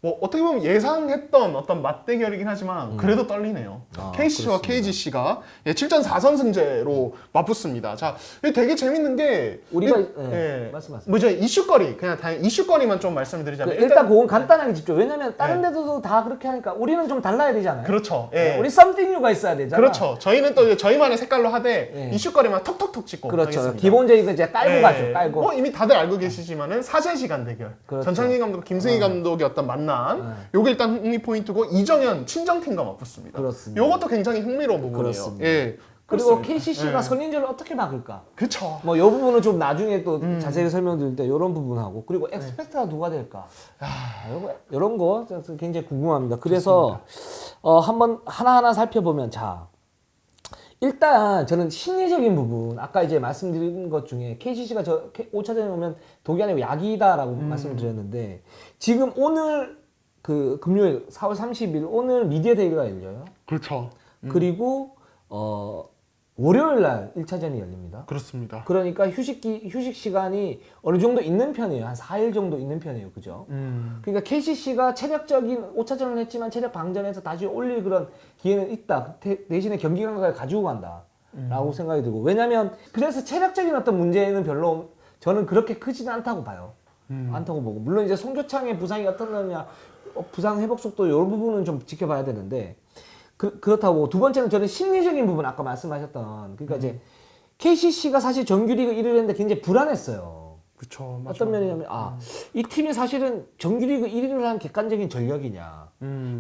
Speaker 2: 뭐 어떻게 보면 예상했던 어떤 맞대결이긴 하지만 그래도 떨리네요. KCC와 KGC가 7전 4선 승제로 맞붙습니다. 자, 이게 되게 재밌는 게
Speaker 1: 우리가
Speaker 2: 예,
Speaker 1: 말씀하세요.
Speaker 2: 뭐 이제 이슈거리 그냥 다 이슈거리만 좀 말씀을 드리자면
Speaker 1: 일단 그건 간단하게 짚죠. 왜냐면 다른 데도 다 그렇게 하니까 우리는 좀 달라야 되잖아요.
Speaker 2: 그렇죠.
Speaker 1: 예.
Speaker 2: 예.
Speaker 1: 우리 something new가 있어야 되잖아.
Speaker 2: 그렇죠. 저희는 또 이제 저희만의 색깔로 하되
Speaker 1: 예.
Speaker 2: 이슈거리만 톡톡톡 짚고
Speaker 1: 그렇죠.
Speaker 2: 하겠습니다.
Speaker 1: 기본적인 이제 깔고
Speaker 2: 예.
Speaker 1: 가죠. 깔고.
Speaker 2: 뭐 이미 다들 알고 계시지만은 사제 시간 대결.
Speaker 1: 그렇죠.
Speaker 2: 전창진 감독, 김승희 감독의 어떤 만남. 요게 일단 흥미 포인트고 이정현 친정팀과 맞붙습니다.
Speaker 1: 그렇습니다.
Speaker 2: 요것도 굉장히 흥미로운 부분이에요.
Speaker 1: 그렇습니다.
Speaker 2: 예.
Speaker 1: 그리고
Speaker 2: 그렇습니다.
Speaker 1: KCC가
Speaker 2: 예.
Speaker 1: 선인전을 어떻게 막을까?
Speaker 2: 그쵸.
Speaker 1: 뭐 이 부분은 좀 나중에 또 자세히 설명드릴 때 이런 부분하고 그리고 엑스펙트가 누가 될까? 이런 거 굉장히 궁금합니다. 그래서 한번 하나하나 살펴보면 자 일단 저는 심리적인 부분 아까 이제 말씀드린 것 중에 KCC가 5차전에 오면 독이 아니고 약이다라고 말씀을 드렸는데 지금 오늘 그 금요일 4월 30일 오늘 미디어 데이가 열려요.
Speaker 2: 그렇죠.
Speaker 1: 그리고 월요일 날 1차전이 열립니다.
Speaker 2: 그렇습니다.
Speaker 1: 그러니까 휴식 시간이 어느 정도 있는 편이에요. 한 4일 정도 있는 편이에요. 그죠? 그러니까 KCC가 체력적인 5차전을 했지만 체력 방전해서 다시 올릴 그런 기회는 있다. 대신에 경기 감각을 가지고 간다. 라고 생각이 들고. 왜냐면 그래서 체력적인 어떤 문제는 별로 저는 그렇게 크지는 않다고 봐요. 않다고 보고. 물론 이제 송교창의 부상이 어떻느냐 부상 회복 속도 이런 부분은 좀 지켜봐야 되는데 그렇다고 두 번째는 저는 심리적인 부분 아까 말씀하셨던 그러니까 이제 KCC가 사실 정규리그 1위를 했는데 굉장히 불안했어요.
Speaker 2: 그렇죠.
Speaker 1: 어떤 면이냐면 이 팀이 사실은 정규리그 1위를 한 객관적인 전력이냐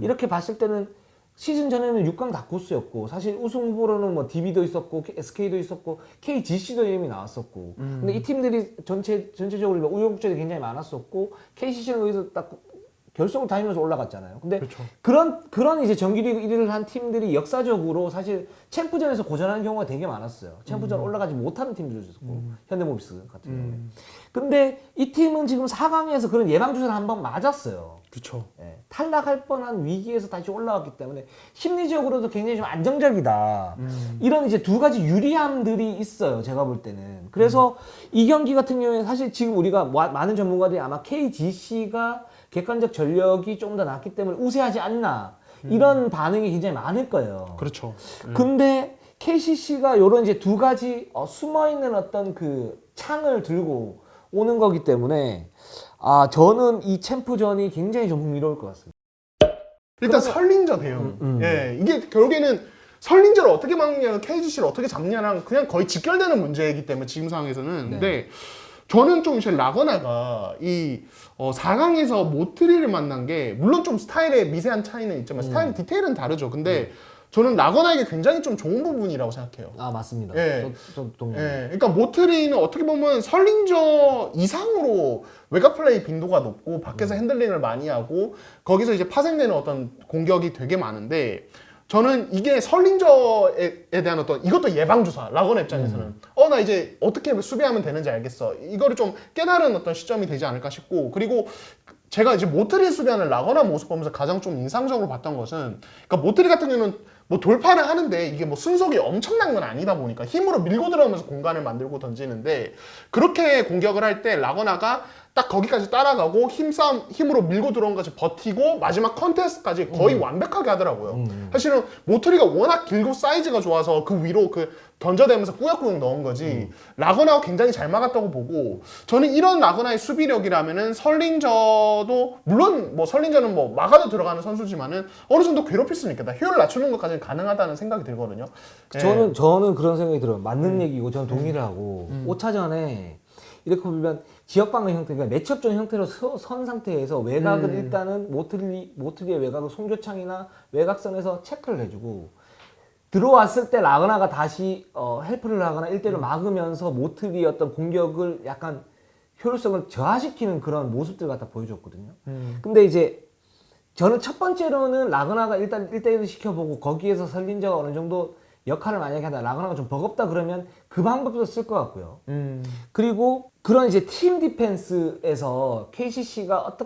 Speaker 1: 이렇게 봤을 때는 시즌 전에는 6강 다코스였고 사실 우승 후보로는 뭐 DB도 있었고 SK도 있었고 KGC도 이름이 나왔었고 근데 이 팀들이 전체적으로 우여곡절이 굉장히 많았었고 KCC는 여기서 딱 결승을 다니면서 올라갔잖아요. 근데
Speaker 2: 그렇죠.
Speaker 1: 그런 이제 정규리그 1위를 한 팀들이 역사적으로 사실 챔프전에서 고전하는 경우가 되게 많았어요. 챔프전 올라가지 못하는 팀들도 있었고 현대모비스 같은 경우에. 근데 이 팀은 지금 4강에서 그런 예방주사를 한번 맞았어요.
Speaker 2: 그렇죠.
Speaker 1: 예, 탈락할 뻔한 위기에서 다시 올라왔기 때문에 심리적으로도 굉장히 좀 안정적이다. 이런 이제 두 가지 유리함들이 있어요. 제가 볼 때는. 그래서 이 경기 같은 경우에 사실 지금 우리가 많은 전문가들이 아마 KGC가 객관적 전력이 좀 더 낫기 때문에 우세하지 않나 이런 반응이 굉장히 많을 거예요.
Speaker 2: 그렇죠.
Speaker 1: 근데 KCC가 이런 이제 두 가지 숨어 있는 어떤 그 창을 들고 오는 거기 때문에 저는 이 챔프전이 굉장히 좀 흥미로울 것 같습니다.
Speaker 2: 일단 설린저 대응. 예, 이게 결국에는 설린저를 어떻게 막냐, KGC를 어떻게 잡냐랑 그냥 거의 직결되는 문제이기 때문에 지금 상황에서는. 근데 저는 좀 이제 라거나가 이 4강에서 모트리를 만난 게 물론 좀 스타일의 미세한 차이는 있지만 스타일 디테일은 다르죠. 근데 저는 라거나에게 굉장히 좀 좋은 부분이라고 생각해요.
Speaker 1: 맞습니다.
Speaker 2: 예.
Speaker 1: 저 동의합니다.
Speaker 2: 예, 그러니까 모트리는 어떻게 보면 설린저 이상으로 외곽 플레이 빈도가 높고 밖에서 핸들링을 많이 하고 거기서 이제 파생되는 어떤 공격이 되게 많은데 저는 이게 설린저에 대한 어떤 이것도 예방주사 라거나 입장에서는 나 이제 어떻게 수비하면 되는지 알겠어 이거를 좀 깨달은 어떤 시점이 되지 않을까 싶고 그리고 제가 이제 모트리 수비하는 라거나 모습 보면서 가장 좀 인상적으로 봤던 것은 그러니까 모트리 같은 경우는 뭐 돌파를 하는데 이게 뭐 순속이 엄청난 건 아니다 보니까 힘으로 밀고 들어오면서 공간을 만들고 던지는데 그렇게 공격을 할 때 라거나가 딱 거기까지 따라가고 힘으로 밀고 들어온 것까지 버티고 마지막 컨테스트까지 거의 완벽하게 하더라고요. 사실은 모트리가 워낙 길고 사이즈가 좋아서 그 위로 그 던져대면서 꾸역꾸역 넣은 거지 라거나가 굉장히 잘 막았다고 보고 저는 이런 라거나의 수비력이라면은 설린저도 물론 뭐 설린저는 뭐 막아도 들어가는 선수지만은 어느 정도 괴롭힐 수는 있겠다. 효율을 낮추는 것까지는 가능하다는 생각이 들거든요.
Speaker 1: 저는 그런 생각이 들어요. 맞는 얘기고 저는 동의를 하고 5차전에 이렇게 보면 지역방어 형태, 그러니까 매치업전 형태로 선 상태에서 외곽을 일단은 모트리의 외곽을 송교창이나 외곽선에서 체크를 해주고 들어왔을 때 라거나가 다시 헬프를 하거나 1대1로 막으면서 모트리의 어떤 공격을 약간 효율성을 저하시키는 그런 모습들 갖다 보여줬거든요. 근데 이제 저는 첫 번째로는 라거나가 일단 1대1을 시켜보고 거기에서 설린저가 어느 정도 역할을 만약에 하다 라그나가 좀 버겁다 그러면 그 방법도 쓸 것 같고요. 그리고 그런 이제 팀 디펜스에서 KCC가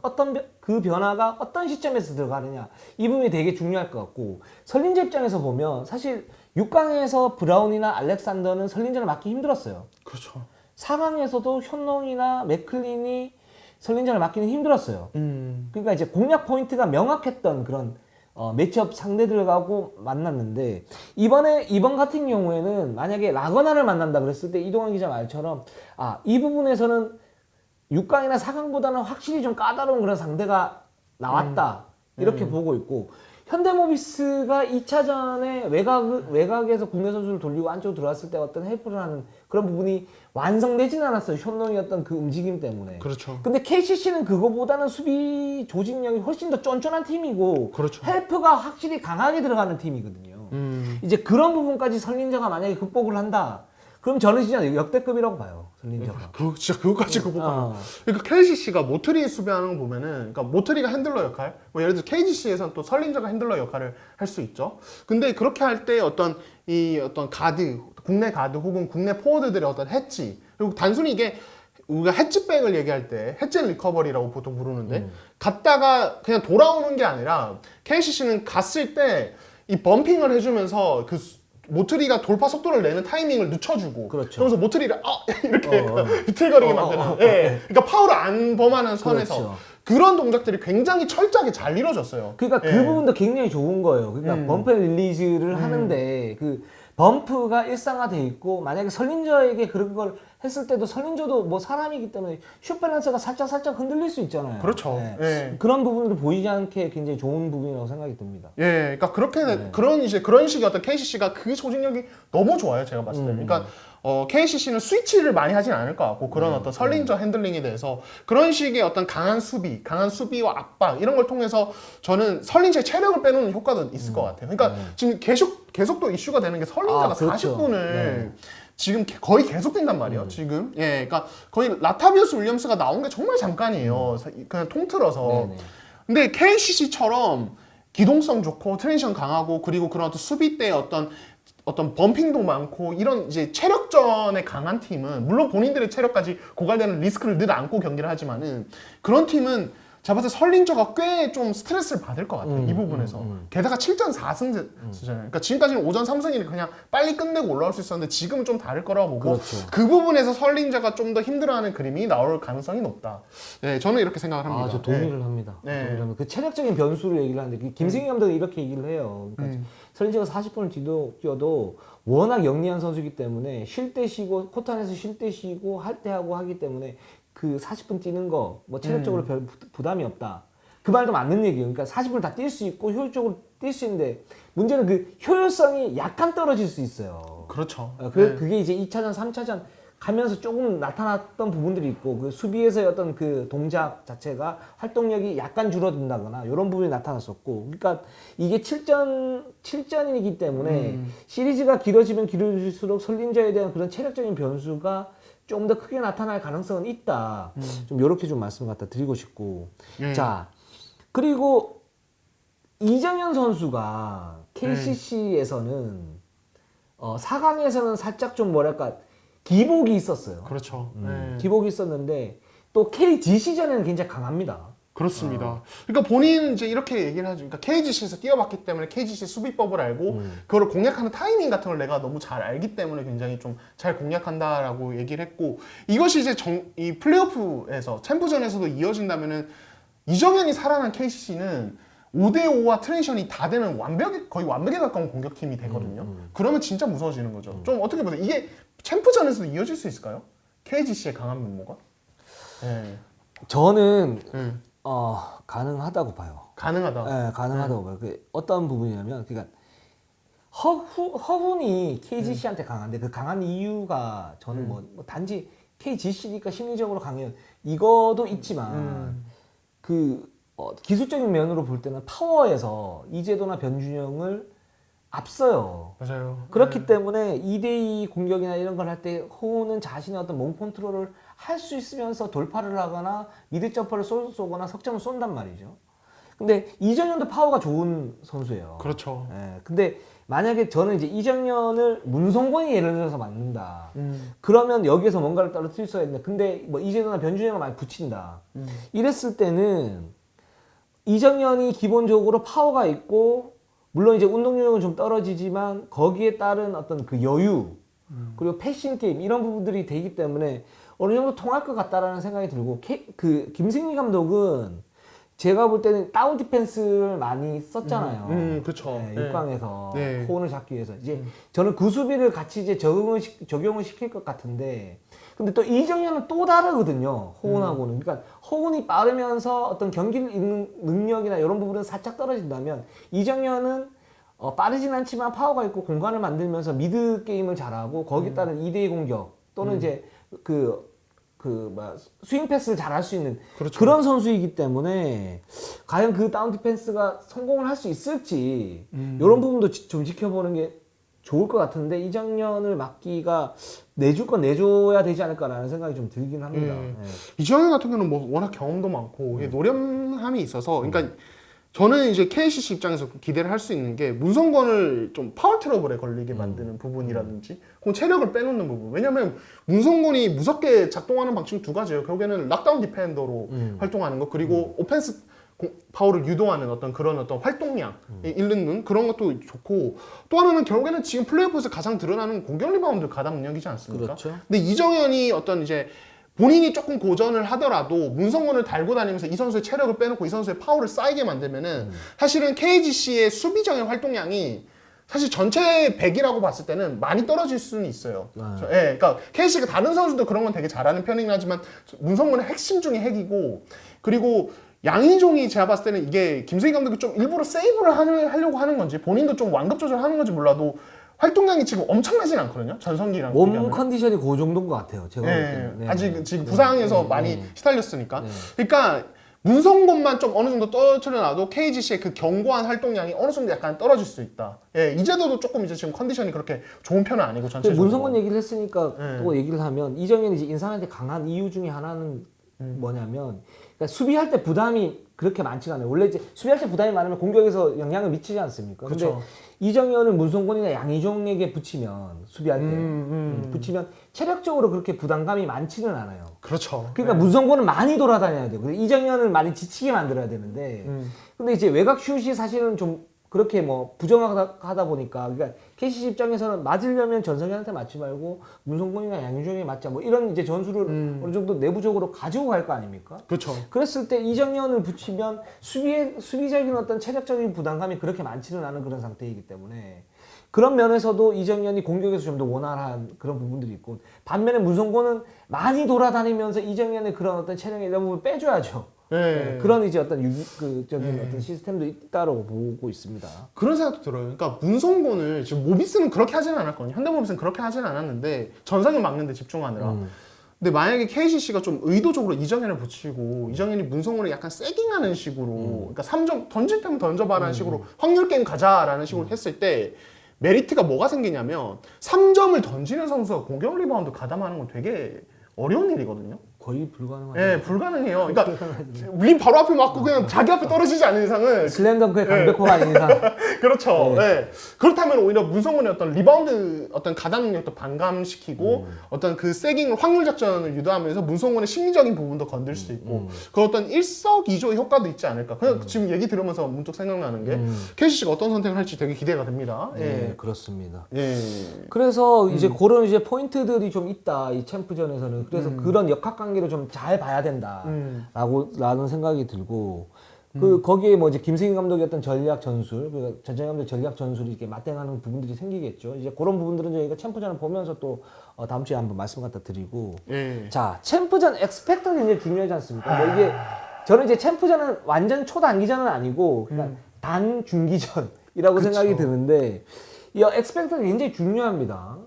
Speaker 1: 어떤 그 변화가 어떤 시점에서 들어가느냐 이 부분이 되게 중요할 것 같고 설린저 입장에서 보면 사실 6강에서 브라운이나 알렉산더는 설린저를 막기 힘들었어요.
Speaker 2: 그렇죠.
Speaker 1: 4강에서도 현농이나 맥클린이 설린저를 막기는 힘들었어요. 그러니까 이제 공략 포인트가 명확했던 그런 매치업 상대들하고 만났는데 이번 같은 경우에는 만약에 라거나를 만난다 그랬을 때 이동환 기자 말처럼 이 부분에서는 6강이나 4강보다는 확실히 좀 까다로운 그런 상대가 나왔다 이렇게 보고 있고 현대모비스가 2차전에 외곽에서 국내 선수를 돌리고 안쪽으로 들어왔을 때 어떤 헬프를 하는 그런 부분이 완성되진 않았어요. 현농이 어떤 그 움직임 때문에.
Speaker 2: 그렇죠.
Speaker 1: 근데 KCC는 그거보다는 수비 조직력이 훨씬 더 쫀쫀한 팀이고
Speaker 2: 그렇죠.
Speaker 1: 헬프가 확실히 강하게 들어가는 팀이거든요. 이제 그런 부분까지 설린저가 만약에 극복을 한다. 그럼 저는 진짜 역대급이라고 봐요. 설린저가.
Speaker 2: 진짜 그거까지 극복하면. 그러니까 KCC가 모트리 수비하는 거 보면은, 그러니까 모트리가 핸들러 역할, 뭐 예를 들어 KGC에서는 또 설린저가 핸들러 역할을 할 수 있죠. 근데 그렇게 할 때 어떤 가드, 국내 가드 혹은 국내 포워드들의 어떤 해치, 그리고 단순히 이게 우리가 해치백을 얘기할 때 해치 리커버리라고 보통 부르는데 갔다가 그냥 돌아오는 게 아니라 KCC는 갔을 때 이 범핑을 해주면서 그 모트리가 돌파 속도를 내는 타이밍을 늦춰주고
Speaker 1: 그렇죠.
Speaker 2: 그러면서 모트리를 이렇게 비틀거리게 만드는 예. 그러니까 파울을 안 범하는 선에서
Speaker 1: 그렇죠.
Speaker 2: 그런 동작들이 굉장히 철저하게 잘 이루어졌어요.
Speaker 1: 그러니까 그
Speaker 2: 예.
Speaker 1: 부분도 굉장히 좋은 거예요. 그러니까 범프 릴리즈를 하는데 그 범프가 일상화돼 있고 만약에 설린저에게 그런 걸 했을 때도 설린저도 뭐 사람이기 때문에 슛 밸런스가 살짝 흔들릴 수 있잖아요.
Speaker 2: 그렇죠.
Speaker 1: 네.
Speaker 2: 예.
Speaker 1: 그런 부분들을 보이지 않게 굉장히 좋은 부분이라고 생각이 듭니다.
Speaker 2: 예, 그러니까 그런 식의 어떤 KCC가 그 조직력이 너무 좋아요, 제가 봤을 때. 그러니까 KCC는 스위치를 많이 하진 않을 것 같고 그런 어떤 설린저 핸들링에 대해서 그런 식의 어떤 강한 수비와 압박 이런 걸 통해서 저는 설린저의 체력을 빼놓는 효과도 있을 것 같아요. 그러니까 지금 계속 또 이슈가 되는 게 설린저가
Speaker 1: 그렇죠.
Speaker 2: 40분을 지금 거의 계속 뛴단 말이에요. 지금 그러니까 거의 라타비우스 윌리엄스가 나온 게 정말 잠깐이에요. 그냥 통틀어서.
Speaker 1: 네네.
Speaker 2: 근데 KCC처럼 기동성 좋고 트랜지션 강하고 그리고 그런 어떤 수비 때 어떤 범핑도 많고 이런 이제 체력전에 강한 팀은 물론 본인들의 체력까지 고갈되는 리스크를 늘 안고 경기를 하지만은 그런 팀은 제가 봤을 때 설린저가 꽤 좀 스트레스를 받을 것 같아요. 이 부분에서. 게다가 7전 4승제잖아요. 그러니까 지금까지는 5전 3승이니까 그냥 빨리 끝내고 올라올 수 있었는데 지금은 좀 다를 거라고 보고
Speaker 1: 그렇죠.
Speaker 2: 그 부분에서 설린저가 좀 더 힘들어하는 그림이 나올 가능성이 높다. 네, 저는 이렇게 생각을 합니다.
Speaker 1: 저 동의를 합니다.
Speaker 2: 네.
Speaker 1: 동의를 합니다. 그 체력적인 변수를 얘기를 하는데 김승희 감독이 이렇게 얘기를 해요. 그러니까 설린저가 40분을 뛰어도 워낙 영리한 선수이기 때문에 쉴 때 쉬고 코트 안에서 쉴 때 쉬고 할 때 하고 하기 때문에 그 40분 뛰는 거 뭐 체력적으로 별 부담이 없다. 그 말도 맞는 얘기예요. 그러니까 40분을 다 뛸 수 있고 효율적으로 뛸 수 있는데 문제는 그 효율성이 약간 떨어질 수 있어요.
Speaker 2: 그렇죠.
Speaker 1: 그게 이제 2차전, 3차전 가면서 조금 나타났던 부분들이 있고 그 수비에서의 어떤 그 동작 자체가 활동력이 약간 줄어든다거나 이런 부분이 나타났었고 그러니까 이게 7전이기 때문에 시리즈가 길어지면 길어질수록 설린저에 대한 그런 체력적인 변수가 좀 더 크게 나타날 가능성은 있다. 좀 이렇게 좀 말씀 갖다 드리고 싶고 자 그리고 이정현 선수가 KCC에서는 4강에서는 살짝 좀 뭐랄까 기복이 있었어요.
Speaker 2: 그렇죠.
Speaker 1: 기복이 있었는데 또 KGC전에는 굉장히 강합니다.
Speaker 2: 그렇습니다. 그러니까 본인 이제 이렇게 얘기를 하죠. 그러니까 KGC에서 뛰어봤기 때문에 KGC 수비법을 알고 그거를 공략하는 타이밍 같은 걸 내가 너무 잘 알기 때문에 굉장히 좀 잘 공략한다라고 얘기를 했고 이것이 이제 이 플레이오프에서 챔프전에서도 이어진다면은 이정현이 살아난 KCC는 5대5와 트랜지션이 다 되는 거의 완벽에 가까운 공격팀이 되거든요. 그러면 진짜 무서워지는 거죠. 좀 어떻게 보세요? 이게 챔프전에서도 이어질 수 있을까요? KGC의 강한 면모가? 네.
Speaker 1: 저는 가능하다고 봐요.
Speaker 2: 가능하다.
Speaker 1: 네, 가능하다고 봐요. 그 어떤 부분이냐면 그러니까 허훈이 KGC한테 강한데 그 강한 이유가 저는 뭐 단지 KGC니까 심리적으로 강해요. 이거도 있지만 기술적인 면으로 볼 때는 파워에서 이재도나 변준영을 앞서요.
Speaker 2: 맞아요.
Speaker 1: 그렇기 때문에 2대2 공격이나 이런 걸 할 때 허훈은 자신의 어떤 몸 컨트롤을 할 수 있으면서 돌파를 하거나 미드 점퍼를 쏘거나 석점을 쏜단 말이죠. 근데 이정현도 파워가 좋은 선수예요.
Speaker 2: 그렇죠.
Speaker 1: 예, 근데 만약에 저는 이제 이정현을 문성곤이 예를 들어서 맞는다. 그러면 여기에서 뭔가를 떨어뜨릴 수가 있는데, 근데 뭐 이재도나 변준영을 많이 붙인다. 이랬을 때는 이정현이 기본적으로 파워가 있고, 물론 이제 운동 능력은 좀 떨어지지만 거기에 따른 어떤 그 여유, 그리고 패싱 게임 이런 부분들이 되기 때문에 어느 정도 통할 것 같다라는 생각이 들고, 그 김승희 감독은 제가 볼 때는 다운 디펜스를 많이 썼잖아요.
Speaker 2: 그렇죠.
Speaker 1: 네, 6강에서
Speaker 2: 네.
Speaker 1: 호응을 잡기 위해서 이제 저는 그 수비를 같이 이제 적용을 시킬 것 같은데, 근데 또 이정현은 또 다르거든요. 호운하고는. 그러니까 호운이 빠르면서 어떤 경기를 읽는 능력이나 이런 부분은 살짝 떨어진다면, 이정현은 빠르진 않지만 파워가 있고 공간을 만들면서 미드 게임을 잘하고 거기에 따른 2대2 공격 또는 이제 스윙 패스를 잘 할 수 있는
Speaker 2: 그렇죠.
Speaker 1: 그런 선수이기 때문에 과연 그 다운 디펜스가 성공을 할 수 있을지 이런 부분도 좀 지켜보는 게 좋을 것 같은데, 이정현을 막기가 내줄 건 내줘야 되지 않을까라는 생각이 좀 들긴 합니다. 예.
Speaker 2: 이정현 같은 경우는 뭐 워낙 경험도 많고 노련함이 있어서, 그러니까 저는 이제 KCC 입장에서 기대를 할 수 있는 게 문성곤을 좀 파워 트러블에 걸리게 만드는 부분이라든지 혹은 체력을 빼놓는 부분. 왜냐면 문성곤이 무섭게 작동하는 방식 두 가지예요. 결국에는 락다운 디펜더로 활동하는 것, 그리고 오펜스 파워를 유도하는 어떤 그런 어떤 활동량이 잃는 그런 것도 좋고, 또 하나는 결국에는 지금 플레이오프에서 가장 드러나는 공격 리바운드 가담 능력이지 않습니까?
Speaker 1: 그렇죠.
Speaker 2: 근데 이정현이 어떤 이제 본인이 조금 고전을 하더라도 문성곤을 달고 다니면서 이 선수의 체력을 빼놓고 이 선수의 파워를 쌓이게 만들면은 사실은 KGC의 수비적인 활동량이 사실 전체 100이라고 봤을 때는 많이 떨어질 수는 있어요. 예, 그러니까 KGC가 다른 선수도 그런 건 되게 잘하는 편이긴 하지만 문성곤은 핵심 중에 핵이고, 그리고 양희종이 제가 봤을 때는 이게 김승희 감독이 좀 일부러 세이브를 하려고 하는 건지 본인도 좀 완급 조절하는 건지 몰라도 활동량이 지금 엄청나진 않거든요. 전성기랑
Speaker 1: 몸
Speaker 2: 비교하면.
Speaker 1: 컨디션이 그 정도인 것 같아요. 제가 볼
Speaker 2: 네,
Speaker 1: 때는. 네.
Speaker 2: 아직 지금 부상에서 많이 시달렸으니까. 그러니까 문성곤만 좀 어느 정도 떨어뜨려놔도 KGC의 그 견고한 활동량이 어느 정도 약간 떨어질 수 있다. 예, 이제도도 조금 이제 지금 컨디션이 그렇게 좋은 편은 아니고 전체적으로.
Speaker 1: 문성곤 얘기를 했으니까 또 얘기를 하면, 이정현이 이제 인상한테 강한 이유 중에 하나는 뭐냐면, 그러니까 수비할 때 부담이 그렇게 많지가 않아요. 원래 이제 수비할 때 부담이 많으면 공격에서 영향을 미치지 않습니까? 근데
Speaker 2: 그렇죠.
Speaker 1: 이정현을 문성곤이나 양희종에게 붙이면, 수비할 때 붙이면 체력적으로 그렇게 부담감이 많지는 않아요.
Speaker 2: 그렇죠.
Speaker 1: 그러니까 문성곤은 많이 돌아다녀야 돼요. 근데 이정현을 많이 지치게 만들어야 되는데, 근데 이제 외곽 슛이 사실은 좀 그렇게 뭐 부정하다 보니까, 그러니까 KCC 입장에서는 맞으려면 전성현한테 맞지 말고 문성곤이나 양희종에 맞자, 뭐 이런 이제 전술을 어느 정도 내부적으로 가지고 갈 거 아닙니까?
Speaker 2: 그렇죠.
Speaker 1: 그랬을 때 이정현을 붙이면 수비적인 어떤 체력적인 부담감이 그렇게 많지는 않은 그런 상태이기 때문에, 그런 면에서도 이정현이 공격에서 좀 더 원활한 그런 부분들이 있고, 반면에 문성곤은 많이 돌아다니면서 이정현의 그런 어떤 체력의 이런 부분을 빼줘야죠.
Speaker 2: 네.
Speaker 1: 그런 이제 어떤 적인 어떤 시스템도 있다라고 보고 있습니다.
Speaker 2: 그런 생각도 들어요. 그러니까 문성곤을 지금 모비스는 그렇게 하지는 않았거든요. 현대모비스는 그렇게 하지는 않았는데 전성현 막는데 집중하느라. 근데 만약에 KCC가 좀 의도적으로 이정현을 붙이고 이정현이 문성곤을 약간 세깅하는 식으로, 그러니까 3점 던질 때면 던져봐라는 식으로 확률 게임 가자라는 식으로 했을 때 메리트가 뭐가 생기냐면, 3점을 던지는 선수가 공격 리바운드 가담하는 건 되게 어려운 일이거든요.
Speaker 1: 거의 불가능하죠.
Speaker 2: 예, 불가능해요. 그러니까 림 바로 앞에 맞고 그냥 자기 앞에 떨어지지 않는 이상은.
Speaker 1: 슬램덩크의 강백호가 아닌 이상.
Speaker 2: 그렇죠. 예. 그렇다면 오히려 문성곤의 어떤 리바운드 어떤 가담 능력도 반감시키고 어떤 그 세깅 확률 작전을 유도하면서 문성곤의 심리적인 부분도 건들 수 있고 그 어떤 일석이조의 효과도 있지 않을까. 그냥 지금 얘기 들으면서 문득 생각나는 게 KCC가 어떤 선택을 할지 되게 기대가 됩니다.
Speaker 1: 네, 그렇습니다.
Speaker 2: 예.
Speaker 1: 그래서 이제 그런 이제 포인트들이 좀 있다, 이 챔프전에서는. 그래서 그런 역학관계를 좀 잘 봐야 된다라는 생각이 들고, 거기에 뭐 이제 김승희 감독의 어떤 전략 전술, 그러니까 전정현 감독의 전략 전술이 이렇게 맞대응하는 부분들이 생기겠죠. 이제 그런 부분들은 저희가 챔프전을 보면서 또 다음 주에 한번 말씀 갖다 드리고.
Speaker 2: 예.
Speaker 1: 자, 챔프전 엑스펙터가 굉장히 중요하지 않습니까? 뭐 이게 저는 이제 챔프전은 완전 초단기전은 아니고 그러니까 단중기전이라고 생각이 드는데, 이 엑스펙터가 굉장히 중요합니다.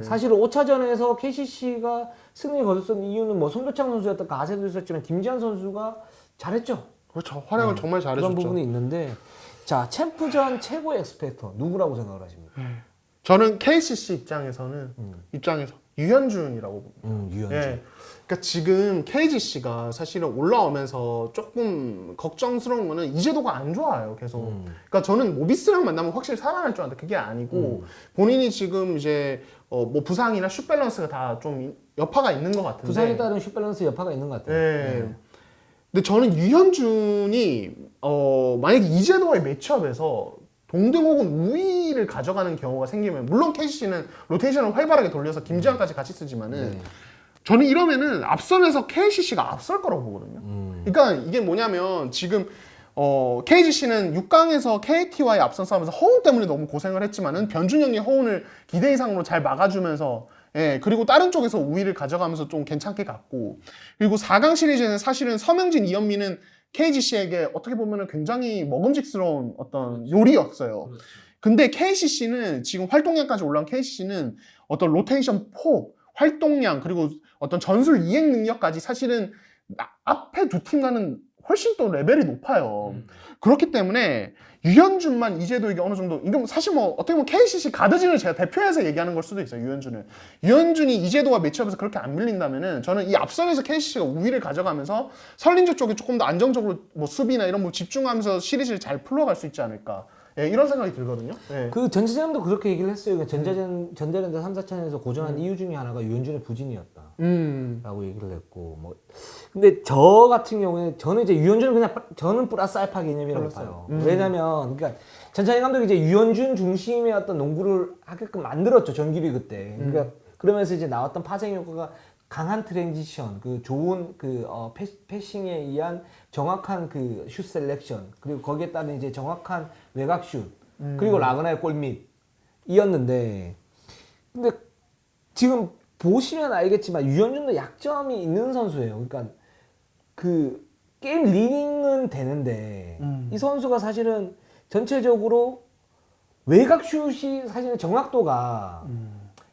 Speaker 1: 사실 5차전에서 KCC가 승리를 거뒀던 이유는 뭐 송교창 선수였던 가세도 있었지만 김지한 선수가 잘했죠.
Speaker 2: 그렇죠. 활약을 정말 잘해줬죠.
Speaker 1: 그런 부분이 있는데, 자, 챔프전 최고의 엑스펙터 누구라고 생각을 하십니까?
Speaker 2: 저는 KCC 입장에서 유현준이라고 봅니다.
Speaker 1: 유현준.
Speaker 2: 예. 그러니까 지금 KGC가 사실은 올라오면서 조금 걱정스러운 거는 이재도가 안 좋아요, 계속. 그러니까 저는 모비스랑 만나면 확실히 살아날 줄 알았는데 그게 아니고 본인이 지금 이제 뭐 부상이나 슛 밸런스가 다 좀 여파가 있는 것 같은데.
Speaker 1: 부상에 따른 슛 밸런스 여파가 있는 것 같아요.
Speaker 2: 예. 근데 저는 유현준이 만약에 이재도와의 매치업에서 동등 혹은 우위를 가져가는 경우가 생기면 물론 KCC는 로테이션을 활발하게 돌려서 김지환까지 같이 쓰지만은
Speaker 1: 네.
Speaker 2: 저는 이러면은 앞선에서 KCC가 앞설 거라고 보거든요. 그러니까 이게 뭐냐면 지금 KGC는 6강에서 KT와의 앞선 싸움에서 허운 때문에 너무 고생을 했지만은 변준영이 허운을 기대 이상으로 잘 막아주면서 그리고 다른 쪽에서 우위를 가져가면서 좀 괜찮게 갔고 그리고 4강 시리즈는 사실은 서명진, 이현민은 KGC에게 어떻게 보면은 굉장히 먹음직스러운 어떤 요리였어요. 근데 KCC는 지금 활동량까지 올라온 KCC는 어떤 로테이션 폭, 활동량 그리고 어떤 전술 이행 능력까지 사실은 앞에 두 팀과는 훨씬 또 레벨이 높아요. 그렇기 때문에 유현준만 이재도에게 어느 정도 이건 사실 뭐 어떻게 보면 KCC 가드진을 제가 대표해서 얘기하는 걸 수도 있어요. 유현준이 이재도와 매치업에서 그렇게 안 밀린다면은 저는 이 앞선에서 KCC가 우위를 가져가면서 설린저 쪽에 조금 더 안정적으로 뭐 수비나 이런 거 집중하면서 시리즈를 잘 풀어갈 수 있지 않을까. 이런 생각이 들거든요.
Speaker 1: 그 전자전도 그렇게 얘기를 했어요. 그러니까 전자전자 3, 4차전에서 고전한 이유 중에 하나가 유현준의 부진이었다. 라고 얘기를 했고 뭐 근데 저 같은 경우에 저는 이제 유현준은 그냥 저는 플러스 알파 개념이라고 봐요. 왜냐면 그러니까 전찬희 감독이 이제 유현준 중심의 어떤 농구를 하게끔 만들었죠. 정규리그 때. 그러니까 그러면서 이제 나왔던 파생 효과가 강한 트랜지션, 그 좋은 패싱에 의한 정확한 그 슛 셀렉션, 그리고 거기에 따른 이제 정확한 외곽 슛, 그리고 라그나의 골밑이었는데, 근데 지금 보시면 알겠지만 유현준도 약점이 있는 선수예요. 그러니까 그 게임 리딩은 되는데 이 선수가 사실은 전체적으로 외곽 슛이 사실은 정확도가